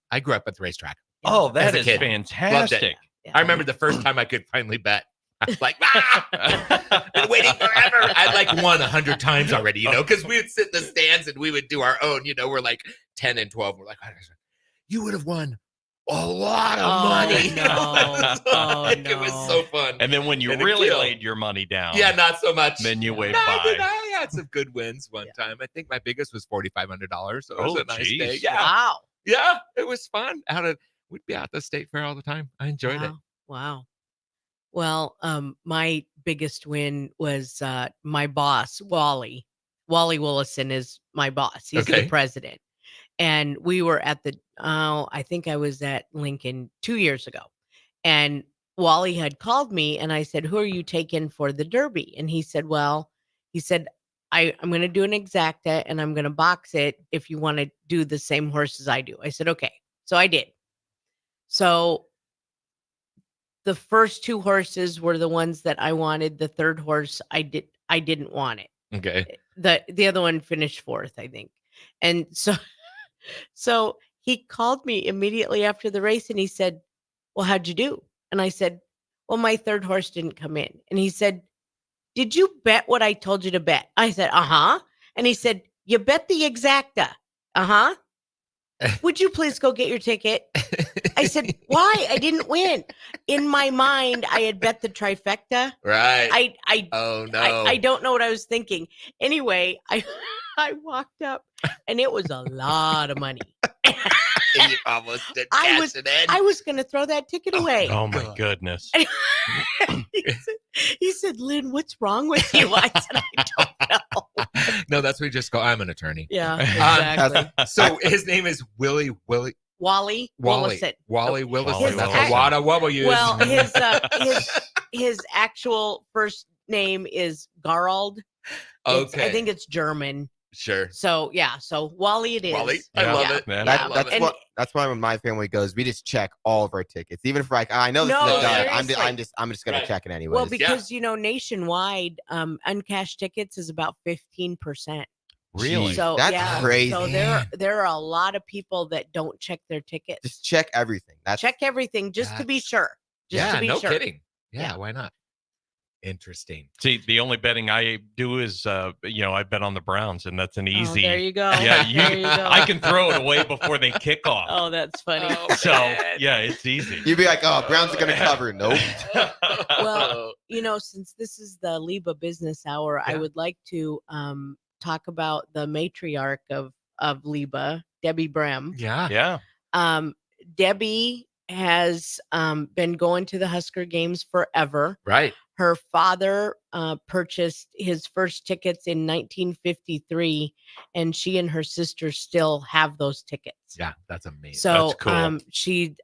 H: racetrack.
G: Oh, that is
H: kid.
G: fantastic.
H: Yeah. I remember the first time I could finally bet. I was like, been waiting forever. I'd like won 100 times already, because we would sit in the stands and we would do our own, we're like 10 and 12. We're like, you would have won a lot of money.
J: No.
H: It was so fun.
G: And then when you really laid your money down.
H: Yeah, not so much.
G: Then you waved
H: I
G: by.
H: had some good wins one time. I think my biggest was $4,500. So it was a nice
G: geez.
H: day. Yeah.
J: Wow.
H: Yeah, it was fun. We'd be out at the state fair all the time. I enjoyed it.
J: Wow. Well, my biggest win was my boss, Wally. Wally Willison is my boss. He's the president. And we were at I think I was at Lincoln 2 years ago. And Wally had called me and I said, who are you taking for the Derby? And he said, I'm going to do an exacta and I'm going to box it if you want to do the same horses I do. I said, okay. So I did. So the first 2 horses were the ones that I wanted. The third horse, I didn't want it.
H: Okay.
J: The other one finished 4th, I think. And so he called me immediately after the race and he said, well, how'd you do? And I said, well, my third horse didn't come in. And he said, did you bet what I told you to bet? I said, uh-huh. And he said, you bet the exacta. Uh-huh. Would you please go get your ticket? I said, why? I didn't win. In my mind, I had bet the trifecta.
H: Right.
J: Oh no. I don't know what I was thinking. Anyway, I walked up and it was a lot of money.
H: You almost did cash it in.
J: I was going to throw that ticket away.
G: Oh my goodness.
J: He said, Lynn, what's wrong with you? I said, I don't know.
H: No, that's what we just go. I'm an attorney.
J: Yeah, exactly.
H: So his name is Wally
J: Willison.
H: Wally Willison.
J: His
H: That's what we use.
J: Well, his actual first name is Garald.
H: Okay.
J: I think it's German.
H: Sure.
J: So yeah, so Wally it is.
H: Wally, I love it.
I: That's why when my family goes, we just check all of our tickets, even if I know this is a dud. I'm just gonna check it anyway.
J: Well, because nationwide, uncashed tickets is about 15%.
G: Really?
J: So
I: that's crazy.
J: So there are a lot of people that don't check their tickets.
I: Just check everything.
J: Check everything just to be sure.
H: No kidding. Yeah, why not? Interesting.
G: See, the only betting I do is, I bet on the Browns, and that's an easy.
J: There you go.
G: Yeah,
J: there you go.
G: I can throw it away before they kick off.
J: Oh, that's funny.
G: Yeah, it's easy.
I: You'd be like, oh, Browns are going to cover. Nope.
J: Well, since this is the LIBA Business Hour, I would like to talk about the matriarch of LIBA, Debbie Brem.
H: Yeah.
J: Debbie has been going to the Husker games forever.
H: Right.
J: Her father purchased his first tickets in 1953, and she and her sister still have those tickets.
H: Yeah, that's amazing.
J: So
G: That's cool.
J: she'd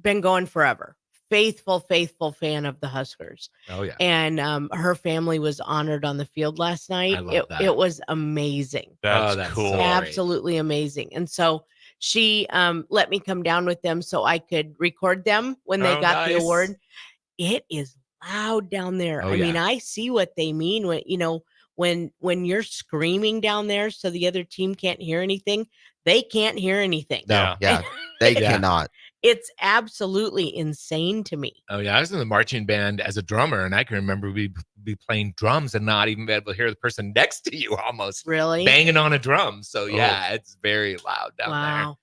J: been going forever. Faithful fan of the Huskers.
H: Oh yeah.
J: And her family was honored on the field last night.
H: I love that.
J: It was amazing.
G: That's cool.
H: so great.
J: Absolutely amazing. And so she let me come down with them so I could record them when they got the
H: nice.
J: award. It is loud down there.
H: Oh,
J: I mean,
H: yeah.
J: I see what they mean when when you're screaming down there so the other team can't hear anything. They can't hear anything.
I: No, yeah, they
H: Yeah.
I: cannot.
J: It's absolutely insane to me.
H: Oh yeah, I was in the marching band as a drummer, and I can remember we'd be playing drums and not even be able to hear the person next to you almost
J: Really?
H: banging on a drum. So yeah, it's very loud down there.
J: Wow.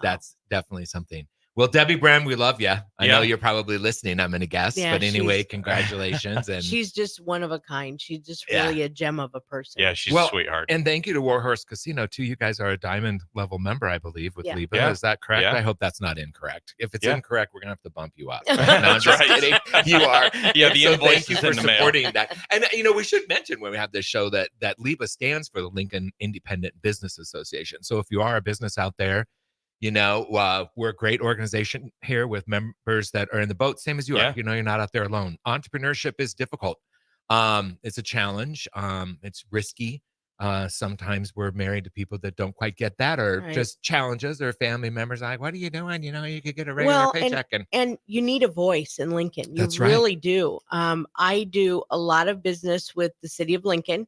H: That's definitely something. Well, Debbie Brand, we love you. I know
G: Yeah.
H: you're probably listening. I'm going to guess,
J: Yeah,
H: but anyway,
J: she's-
H: congratulations. And
J: She's just one of a kind. She's just
H: Yeah.
J: really a gem of a person.
G: Yeah, she's
H: Well,
G: a sweetheart.
H: and thank you to Warhorse Casino too. You guys are a diamond level member, I believe, with
J: Yeah.
H: LIBA.
G: Yeah.
H: Is that correct?
G: Yeah.
H: I hope that's not incorrect. If it's
G: Yeah.
H: incorrect, we're gonna have to bump you up. No, I'm
G: That's
H: just
G: right.
H: kidding. You are.
G: Yeah,
H: And
G: the
H: so
G: invoice
H: thank you
G: is
H: for
G: in the mail.
H: supporting that. And we should mention when we have this show that LIBA stands for the Lincoln Independent Business Association. So if you are a business out there, we're a great organization here with members that are in the boat, same as you
G: Yeah.
H: are. You're not out there alone. Entrepreneurship is difficult. It's a challenge. It's risky. Sometimes we're married to people that don't quite get that, or
J: Right.
H: just challenges, or family members like, "What are you doing? You could get a regular paycheck."
J: And you need a voice in Lincoln. You
H: That's right.
J: really do. I do a lot of business with the city of Lincoln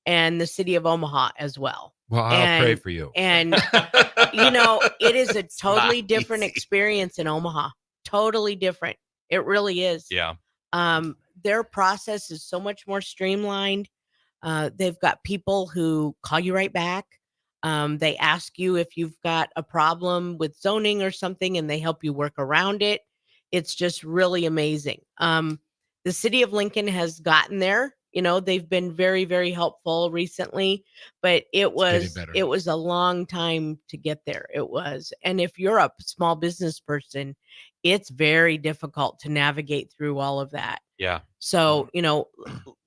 J: and the city of Omaha as well.
H: Well, I'll pray for you.
J: And it is a
H: It's
J: totally
H: not
J: different
H: easy.
J: experience in Omaha. Totally different. It really is.
G: Yeah.
J: Their process is so much more streamlined. They've got people who call you right back. They ask you if you've got a problem with zoning or something, and they help you work around it. It's just really amazing. The city of Lincoln has gotten there. They've been very, very helpful recently, but it
H: getting
J: was a long time to get there. It was. And if you're a small business person, it's very difficult to navigate through all of that.
G: Yeah.
J: So,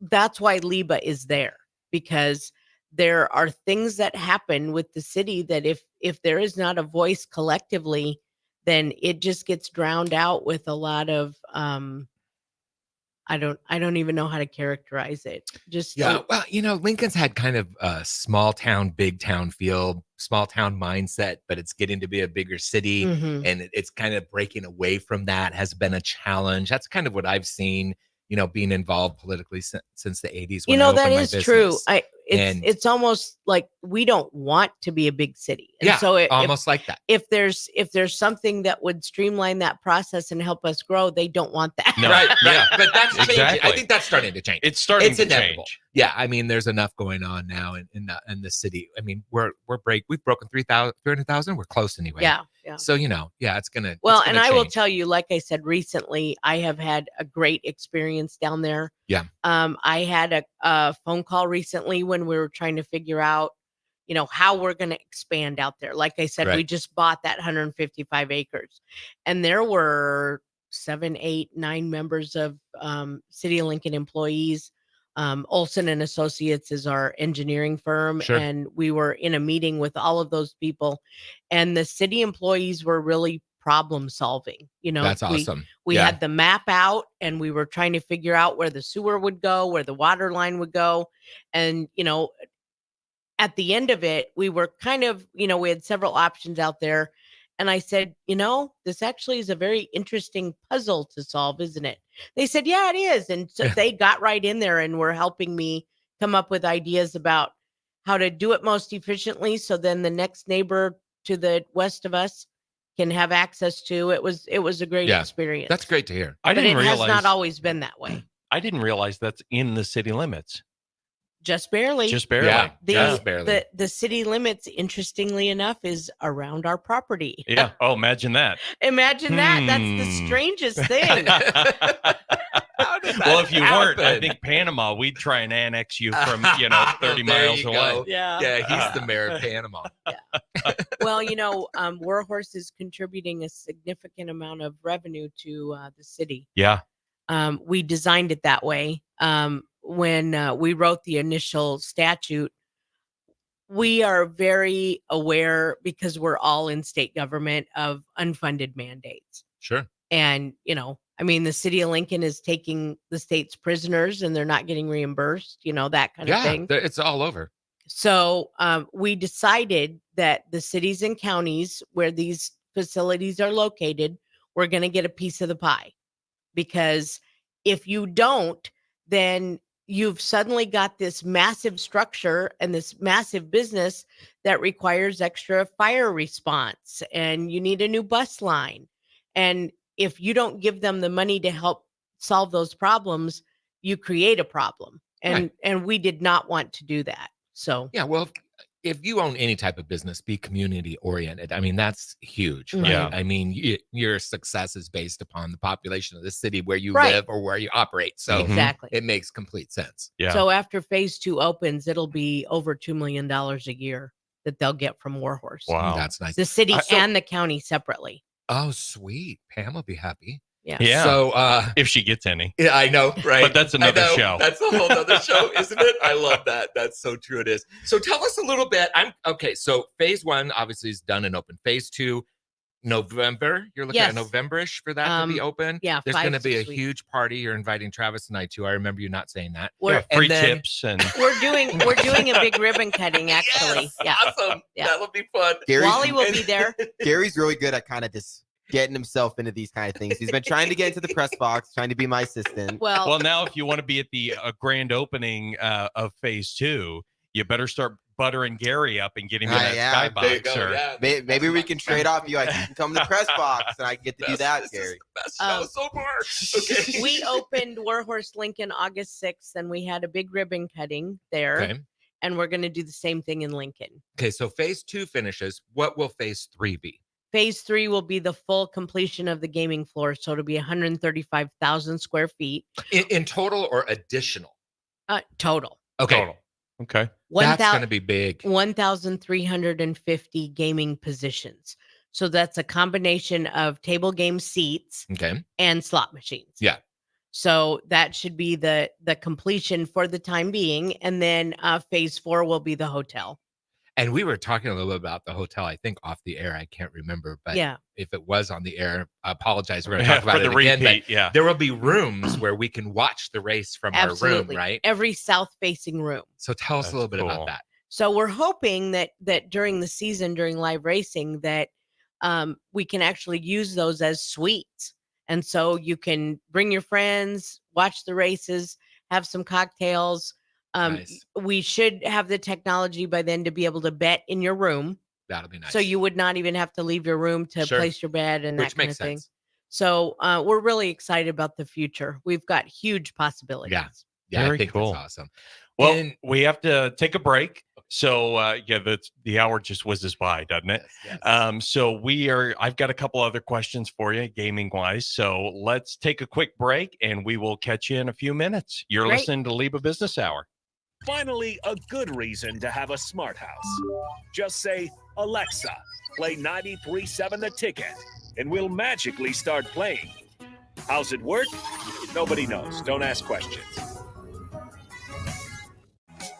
J: that's why LIBA is there, because there are things that happen with the city that if there is not a voice collectively, then it just gets drowned out with a lot of I don't even know how to characterize it. Just
H: Yeah, well, Lincoln's had kind of a small town, big town feel, small town mindset, but it's getting to be a bigger city,
J: Mhm.
H: and it's kind of breaking away from that has been a challenge. That's kind of what I've seen, being involved politically since the 80s. When I
J: that
H: opened my
J: is true.
H: business.
J: It's almost like we don't want to be a big city. And
H: Yeah,
J: so
H: almost like that.
J: If there's something that would streamline that process and help us grow, they don't want that.
G: No.
H: Right.
G: Yeah.
H: But that's changing.
G: Exactly.
H: I think that's starting to change.
G: It's starting to
H: inevitable.
G: change.
H: Yeah, I mean, there's enough going on now in the city. I mean, we've broken 300,000. We're close anyway.
J: Yeah. Yeah.
H: So it's gonna.
J: Well,
H: it's
J: and
H: gonna
J: I will
H: change.
J: tell you, like I said recently, I have had a great experience down there.
H: Yeah.
J: I had a phone call recently when we were trying to figure out, how we're going to expand out there. Like I said, we
H: Right.
J: just bought that 155 acres, and there were 7, 8, 9 members of City of Lincoln employees. Olson and Associates is our engineering firm,
H: Sure.
J: and we were in a meeting with all of those people, and the city employees were really problem solving.
H: That's awesome.
J: We
H: Yeah.
J: had the map out, and we were trying to figure out where the sewer would go, where the water line would go, and at the end of it, we were kind of, we had several options out there. And I said, this actually is a very interesting puzzle to solve, isn't it? They said, yeah, it is. And so they got right in there and were helping me come up with ideas about how to do it most efficiently. So then the next neighbor to the west of us can have access to. It was a great
H: Yeah.
J: experience.
H: That's great to hear.
G: I
J: But
G: didn't
J: it
G: realize
J: has not always been that way.
G: I didn't realize that's in the city limits.
J: Just barely.
G: Just barely.
H: Yeah.
J: The,
H: Just barely.
J: the city limits, interestingly enough, is around our property.
G: Yeah. Oh, imagine that.
J: Imagine that. That's the strangest thing.
G: Well, if you weren't, I
H: happen?
G: think Panama, we'd try and annex you from, 30
H: There
G: miles
H: you
G: away.
H: go.
J: Yeah.
H: Yeah, he's the mayor of Panama.
J: Well, Warhorse is contributing a significant amount of revenue to the city.
G: Yeah.
J: We designed it that way. When we wrote the initial statute, we are very aware, because we're all in state government, of unfunded mandates.
H: Sure.
J: And, the city of Lincoln is taking the state's prisoners and they're not getting reimbursed, that kind of thing.
H: It's all over.
J: So we decided that the cities and counties where these facilities are located, we're going to get a piece of the pie. Because if you don't, then you've suddenly got this massive structure and this massive business that requires extra fire response, and you need a new bus line. And if you don't give them the money to help solve those problems, you create a problem. And we did not want to do that. So
H: yeah, well, if you own any type of business, be community oriented. I mean, that's huge, right?
G: Yeah.
H: I mean, your success is based upon the population of the city where you
J: Right.
H: live or where you operate. So
J: Exactly.
H: it makes complete sense.
G: Yeah.
J: So after phase 2 opens, it'll be over $2 million a year that they'll get from Warhorse.
G: Wow.
H: That's nice.
J: The city and the county separately.
H: Oh, sweet. Pam will be happy.
J: Yeah.
G: Yeah.
H: So
G: if she gets any.
H: yeah, I know, right?
G: But that's another show.
H: That's a whole other show, isn't it? I love that. That's so true. It is. So tell us a little bit. So phase 1 obviously is done and open. Phase 2, November. You're looking at
J: Yes.
H: November-ish for that to be open.
J: Yeah.
H: There's going to
J: 5-6
H: be a
J: weeks.
H: huge party. You're inviting Travis and I too. I remember you not saying that.
J: We're,
G: Free
H: And then-
G: tips and
J: we're doing a big ribbon cutting, actually.
H: Yes,
J: Yeah.
H: awesome.
J: Yeah.
H: That'll be fun.
J: Wally will be there.
I: Gary's really good at kind of just getting himself into these kind of things. He's been trying to get into the press box, trying to be my assistant.
J: Well,
G: now if you want to be at the grand opening of phase 2, you better start buttering Gary up and get him in that
I: yeah.
H: There you
G: skybox.
H: go,
G: Or,
H: yeah.
I: Maybe we can trade off you. I can come to the press box and I get to do that,
H: This is
I: Gary.
H: the best show so far. Okay.
J: we opened Warhorse Lincoln August 6th, and we had a big ribbon cutting there.
H: Okay.
J: And we're going to do the same thing in Lincoln.
H: Okay, so phase 2 finishes. What will phase 3 be?
J: Phase 3 will be the full completion of the gaming floor. So it'll be 135,000 square feet
H: In total or additional?
J: total.
H: Okay.
G: Total. Okay.
H: That's going to be big.
J: 1,350 gaming positions. So that's a combination of table game seats
H: Okay.
J: and slot machines.
H: Yeah.
J: So that should be the completion for the time being. And then phase 4 will be the hotel.
H: And we were talking a little bit about the hotel, I think off the air. I can't remember, but
J: Yeah.
H: if it was on the air, I apologize. We're going to talk about
G: For
H: it
G: the
H: again.
G: repeat,
H: But
G: yeah.
H: there will be rooms where we can watch the race from
J: Absolutely.
H: our room, right?
J: Every south facing room.
H: So tell us
G: That's
H: a little bit
G: cool.
H: about that.
J: So we're hoping that during the season, during live racing, that we can actually use those as suites. And so you can bring your friends, watch the races, have some cocktails.
H: Nice.
J: We should have the technology by then to be able to bet in your room.
H: That'll be nice.
J: So you would not even have to leave your room to
H: Sure.
J: place your bet and
H: Which
J: that kind
H: makes
J: of thing.
H: sense.
J: So we're really excited about the future. We've got huge possibilities.
H: Yeah,
G: Very
H: I think
G: cool.
H: that's awesome.
G: Well,
H: And-
G: we have to take a break. So the hour just whizzes by, doesn't it?
H: Yes.
G: So I've got a couple other questions for you, gaming wise. So let's take a quick break and we will catch you in a few minutes. You're
J: Great.
G: listening to LIBA Business Hour.
A: Finally, a good reason to have a smart house. Just say, Alexa, play 93.7 The Ticket, and we'll magically start playing. How's it work? Nobody knows. Don't ask questions.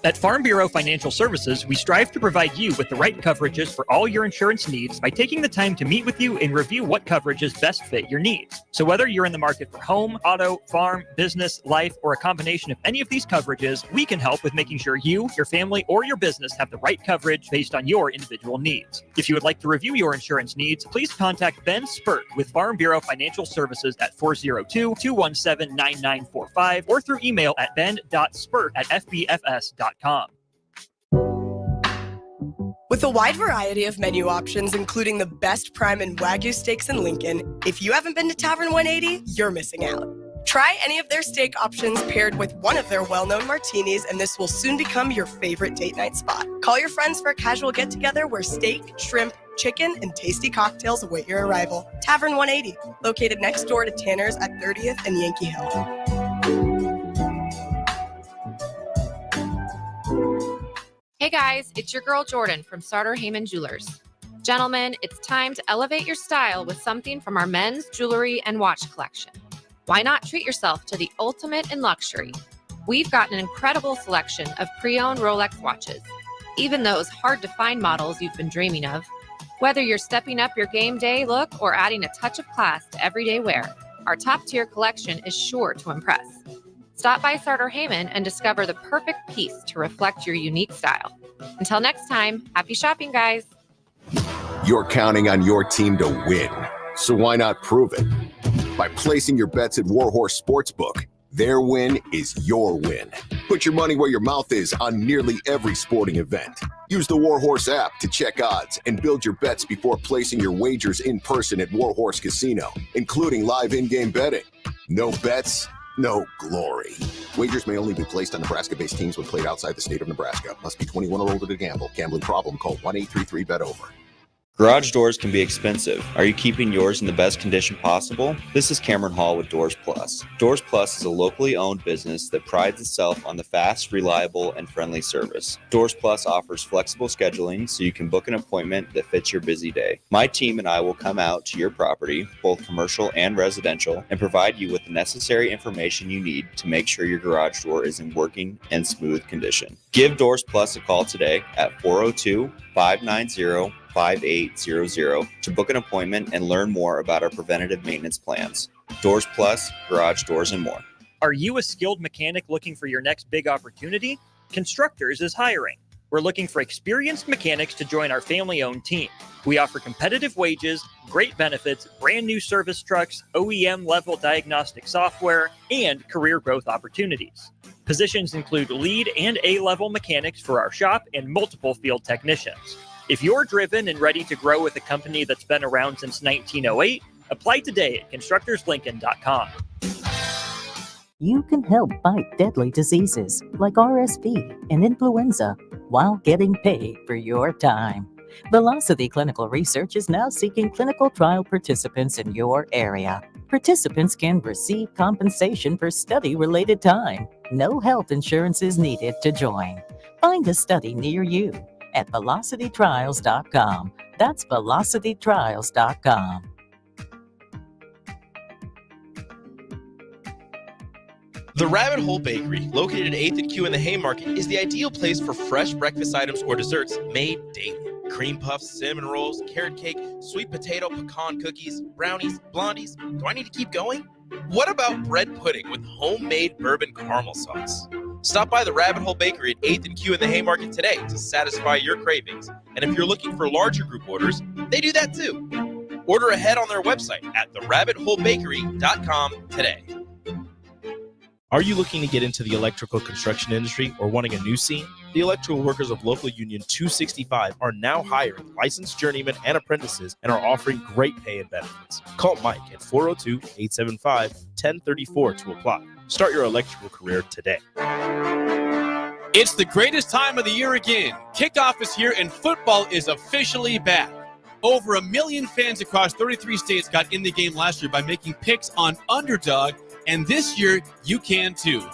E: At Farm Bureau Financial Services, we strive to provide you with the right coverages for all your insurance needs by taking the time to meet with you and review what coverages best fit your needs. So whether you're in the market for home, auto, farm, business, life, or a combination of any of these coverages, we can help with making sure you, your family, or your business have the right coverage based on your individual needs. If you would like to review your insurance needs, please contact Ben Spurt with Farm Bureau Financial Services at 402-217-9945 or through email at ben.spurt@fbfs.com.
Q: With a wide variety of menu options, including the best prime and Wagyu steaks in Lincoln, if you haven't been to Tavern 180, you're missing out. Try any of their steak options paired with one of their well-known martinis, and this will soon become your favorite date night spot. Call your friends for a casual get-together where steak, shrimp, chicken, and tasty cocktails await your arrival. Tavern 180, located next door to Tanner's at 30th and Yankee Hill.
R: Hey guys, it's your girl Jordan from Sartor Heyman Jewelers.
M: Gentlemen, it's time to elevate your style with something from our men's jewelry and watch collection. Why not treat yourself to the ultimate in luxury? We've got an incredible selection of pre-owned Rolex watches, even those hard-to-find models you've been dreaming of. Whether you're stepping up your game day look or adding a touch of class to everyday wear, our top-tier collection is sure to impress. Stop by Sartor Heyman and discover the perfect piece to reflect your unique style. Until next time, happy shopping, guys.
R: You're counting on your team to win, so why not prove it? By placing your bets at Warhorse Sportsbook. Their win is your win. Put your money where your mouth is on nearly every sporting event. Use the Warhorse app to check odds and build your bets before placing your wagers in person at Warhorse Casino, including live in-game betting. No bets, no glory. Wagers may only be placed on Nebraska-based teams when played outside the state of Nebraska. Must be 21 or older to gamble. Gambling problem? Call 1-833-BET-OVER.
S: Garage doors can be expensive. Are you keeping yours in the best condition possible? This is Cameron Hall with Doors Plus. Doors Plus is a locally owned business that prides itself on the fast, reliable, and friendly service. Doors Plus offers flexible scheduling so you can book an appointment that fits your busy day. My team and I will come out to your property, both commercial and residential, and provide you with the necessary information you need to make sure your garage door is in working and smooth condition. Give Doors Plus a call today at 402-590-5800 to book an appointment and learn more about our preventative maintenance plans. Doors Plus, garage doors, and more.
E: Are you a skilled mechanic looking for your next big opportunity? Constructors is hiring. We're looking for experienced mechanics to join our family-owned team. We offer competitive wages, great benefits, brand new service trucks, OEM-level diagnostic software, and career growth opportunities. Positions include lead and A-level mechanics for our shop and multiple field technicians. If you're driven and ready to grow with a company that's been around since 1908, apply today at constructorslincoln.com.
T: You can help fight deadly diseases like RSV and influenza while getting paid for your time. Velocity Clinical Research is now seeking clinical trial participants in your area. Participants can receive compensation for study-related time. No health insurance is needed to join. Find a study near you at velocitytrials.com. That's velocitytrials.com.
B: The Rabbit Hole Bakery, located at 8th and Q in the Haymarket, is the ideal place for fresh breakfast items or desserts made daily. Cream puffs, cinnamon rolls, carrot cake, sweet potato, pecan cookies, brownies, blondies. Do I need to keep going? What about bread pudding with homemade bourbon caramel sauce? Stop by the Rabbit Hole Bakery at 8th and Q in the Haymarket today to satisfy your cravings. And if you're looking for larger group orders, they do that too. Order ahead on their website at therabbitholebakery.com today. Are you looking to get into the electrical construction industry or wanting a new scene? The electrical workers of local union 265 are now hiring licensed journeymen and apprentices and are offering great pay and benefits. Call Mike at 402-875-1034 to apply. Start your electrical career today.
U: It's the greatest time of the year again. Kickoff is here and football is officially back. Over 1 million fans across 33 states got in the game last year by making picks on Underdog, and this year you can too.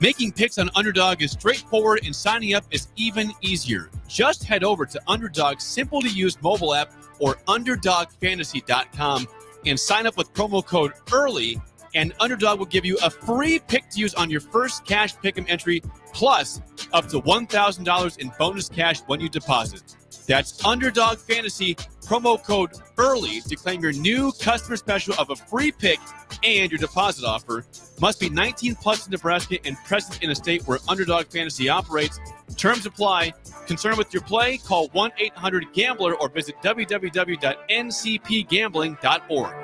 U: Making picks on Underdog is straightforward and signing up is even easier. Just head over to Underdog's simple-to-use mobile app or UnderdogFantasy.com and sign up with promo code EARLY, and Underdog will give you a free pick to use on your first cash pick'em entry, plus up to $1,000 in bonus cash when you deposit. That's Underdog Fantasy, promo code EARLY to claim your new customer special of a free pick and your deposit offer. Must be 19 plus in Nebraska and present in a state where Underdog Fantasy operates. Terms apply. Concerned with your play? Call 1-800-GAMBLER or visit www.ncpgambling.org.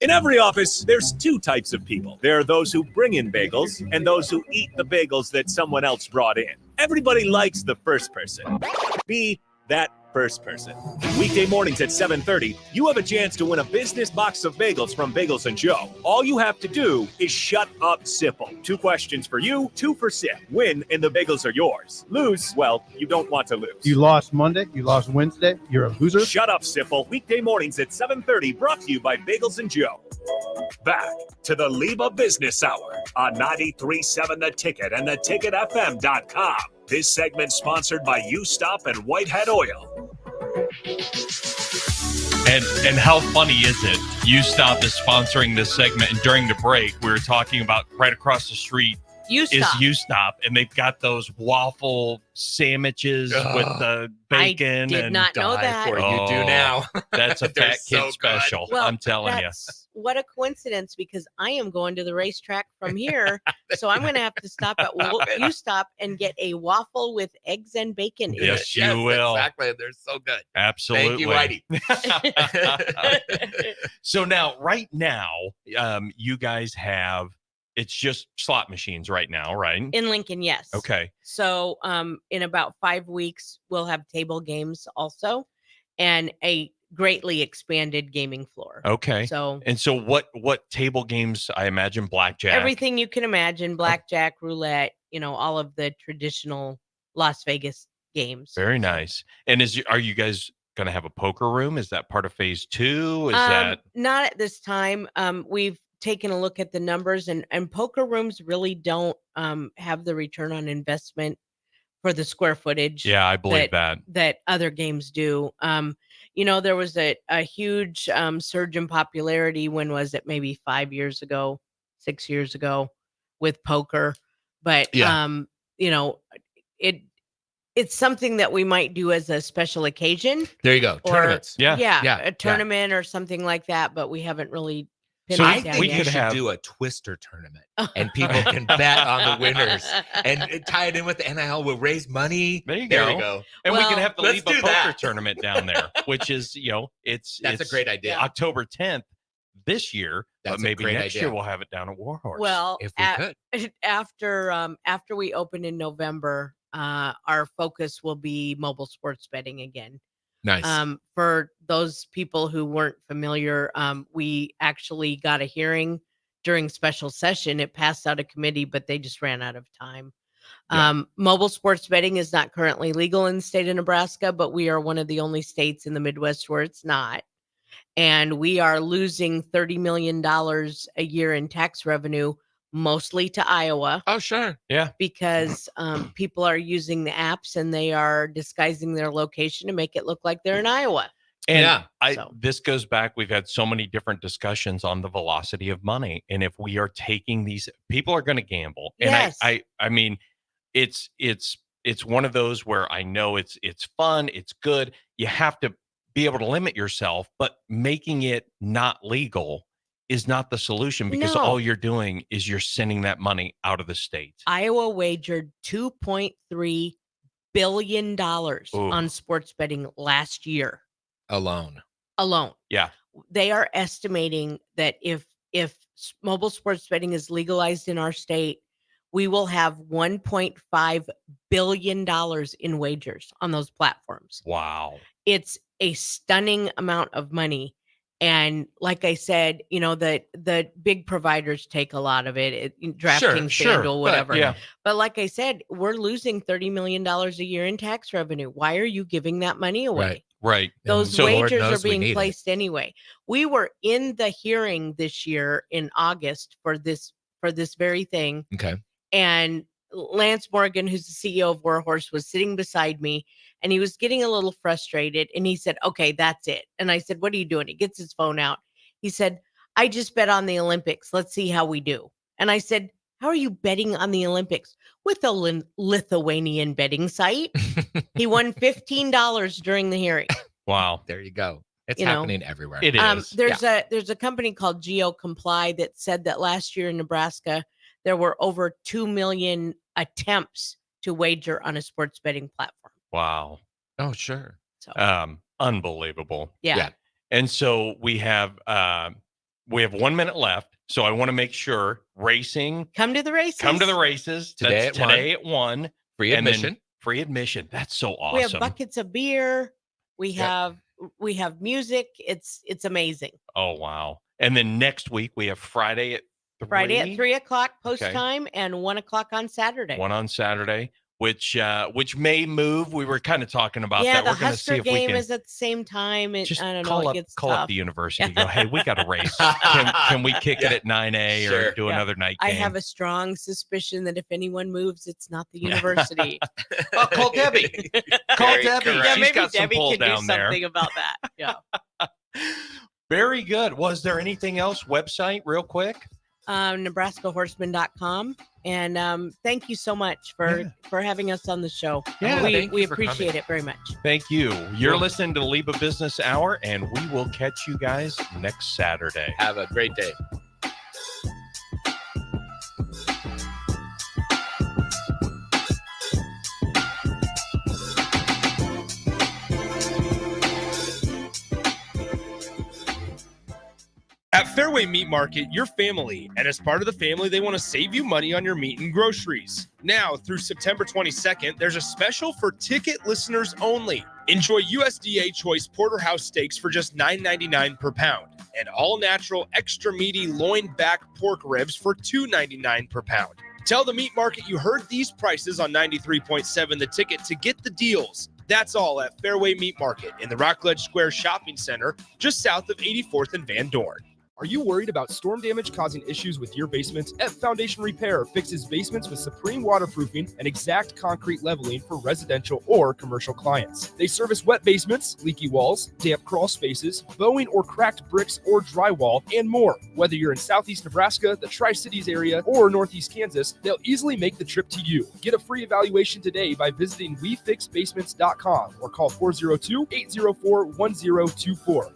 A: In every office, there's two types of people. There are those who bring in bagels and those who eat the bagels that someone else brought in. Everybody likes the first person. Be that first person. Weekday mornings at 7:30, you have a chance to win a business box of bagels from Bagels & Joe. All you have to do is shut up, Sipple. 2 questions for you, 2 for Sip. Win, and the bagels are yours. Lose, well, you don't want to lose.
V: You lost Monday, you lost Wednesday, you're a loser.
A: Shut up, Sipple. Weekday mornings at 7:30, brought to you by Bagels & Joe. Back to the LIBA Business Hour on 93.7 The Ticket and theticketfm.com. This segment sponsored by You Stop and White Hat Oil.
G: And how funny is it? You Stop is sponsoring this segment, and during the break, we were talking about right across the street
J: You Stop.
G: is You Stop, and they've got those waffle sandwiches with the bacon.
J: did
G: and
J: not know that.
H: Or you do now.
G: That's a
H: They're
G: fat
H: so
G: kid
H: good.
G: special.
J: Well,
G: I'm telling you.
J: what a coincidence, because I am going to the racetrack from here. So I'm going to have to stop at You Stop and get a waffle with eggs and bacon in
G: Yes,
J: it.
G: you will.
H: Exactly. They're so good.
G: Absolutely.
H: Thank you, Whitey.
G: So now, right now, you guys have, it's just slot machines right now, right?
J: In Lincoln, yes.
G: Okay.
J: So in about 5 weeks, we'll have table games also and a greatly expanded gaming floor.
G: Okay.
J: So
G: And so what table games? I imagine blackjack.
J: everything you can imagine, blackjack, roulette, all of the traditional Las Vegas games.
G: Very nice. And are you guys going to have a poker room? Is that part of phase 2? Is that
J: Not at this time. We've taken a look at the numbers, and poker rooms really don't have the return on investment for the square footage.
G: Yeah, I believe that
J: other games do. There was a huge surge in popularity. When was it? Maybe 5 years ago, 6 years ago, with poker. But it's something that we might do as a special occasion.
H: There you go.
J: Or,
H: Tournaments.
J: a tournament or something like that. But we haven't really.
H: So I think we should do a Twister tournament, and people can bet on the winners and tie it in with the NIL. We'll raise money.
G: There you
H: There
G: go.
H: we go.
G: And we can have the
H: let's
G: LIBA
H: do
G: poker
H: that.
G: tournament down there, which is,
H: That's a great idea.
G: October 10th this year,
H: That's
G: but
H: a
G: maybe
H: great
G: next
H: idea.
G: year we'll have it down at Warhorse.
J: Well,
H: if we could.
J: after we open in November, our focus will be mobile sports betting again.
H: Nice.
J: For those people who weren't familiar, we actually got a hearing during special session. It passed out of committee, but they just ran out of time. Mobile sports betting is not currently legal in the state of Nebraska, but we are one of the only states in the Midwest where it's not. And we are losing $30 million a year in tax revenue, mostly to Iowa.
H: Oh, sure.
G: Yeah.
J: Because people are using the apps and they are disguising their location to make it look like they're in Iowa.
G: And this goes back, we've had so many different discussions on the velocity of money. And if we are taking these, people are going to gamble. And
J: Yes.
G: I mean, it's one of those where I know it's fun, it's good. You have to be able to limit yourself, but making it not legal is not the solution, because
J: No.
G: all you're doing is you're sending that money out of the state.
J: Iowa wagered $2.3 billion on sports betting last year
H: Alone.
G: Yeah.
J: They are estimating that if mobile sports betting is legalized in our state, we will have $1.5 billion in wagers on those platforms.
G: Wow.
J: It's a stunning amount of money. And like I said, the big providers take a lot of it, DraftKings, FanDuel, whatever. But like I said, we're losing $30 million a year in tax revenue. Why are you giving that money away?
G: Right.
J: Those wagers are being placed anyway. We were in the hearing this year in August for this very thing.
H: Okay.
J: And Lance Morgan, who's the CEO of Warhorse, was sitting beside me, and he was getting a little frustrated. And he said, "Okay, that's it." And I said, "What are you doing?" He gets his phone out. He said, "I just bet on the Olympics. Let's see how we do." And I said, "How are you betting on the Olympics?" "With a Lithuanian betting site." He won $15 during the hearing.
G: Wow.
H: There you go. It's happening everywhere.
G: It is.
J: There's a company called GeoComply that said that last year in Nebraska, there were over 2 million attempts to wager on a sports betting platform.
G: Wow.
H: Oh, sure.
J: So
G: unbelievable.
J: Yeah.
G: And so we have 1 minute left. So I want to make sure racing.
J: Come to the races.
H: Today
G: That's
H: at
G: today at 1.
H: Free
G: And then
H: admission.
G: Free admission. That's so awesome.
J: We have buckets of beer. We have music. It's amazing.
G: Oh, wow. And then next week we have Friday at 3.
J: Friday at 3:00 post
G: Okay.
J: time and 1:00 on Saturday.
G: 1 on Saturday. which may move. We were kind of talking about
J: Yeah,
G: that.
J: the
G: We're going to see
J: Husker
G: if we
J: game
G: can
J: is at the same time. And
G: just
J: I don't
G: call
J: know.
G: up
J: It gets
G: call
J: tough.
G: up the university and go, hey, we got a race. Can we kick it at 9A
H: Sure.
G: or do another night
J: I
G: game?
J: have a strong suspicion that if anyone moves, it's not the university.
G: Oh, call Debbie. Call
H: Very
G: Debbie.
H: correct.
J: Yeah,
G: She's
J: maybe
G: got some
J: Debbie
G: pull
J: can do
G: down there.
J: something about that. Yeah.
G: Very good. Was there anything else? Website, real quick?
J: NebraskaHorseman.com. And thank you so much for having us on the show.
G: Yeah,
J: we
G: thank you for
J: appreciate
G: coming.
J: it very much.
G: Thank you. You're listening to the LIBA Business Hour, and we will catch you guys next Saturday.
H: Have a great day.
C: At Fairway Meat Market, your family, and as part of the family, they want to save you money on your meat and groceries. Now, through September 22nd, there's a special for ticket listeners only. Enjoy USDA Choice Porterhouse steaks for just $9.99 per pound, and all-natural extra meaty loin back pork ribs for $2.99 per pound. Tell the meat market you heard these prices on 93.7 The Ticket to get the deals. That's all at Fairway Meat Market in the Rockledge Square Shopping Center, just south of 84th and Van Dorn. Are you worried about storm damage causing issues with your basement? F Foundation Repair fixes basements with supreme waterproofing and exact concrete leveling for residential or commercial clients. They service wet basements, leaky walls, damp crawl spaces, bowing or cracked bricks or drywall, and more. Whether you're in Southeast Nebraska, the Tri-Cities area, or Northeast Kansas, they'll easily make the trip to you. Get a free evaluation today by visiting WeFixBasements.com or call 402-804-1024.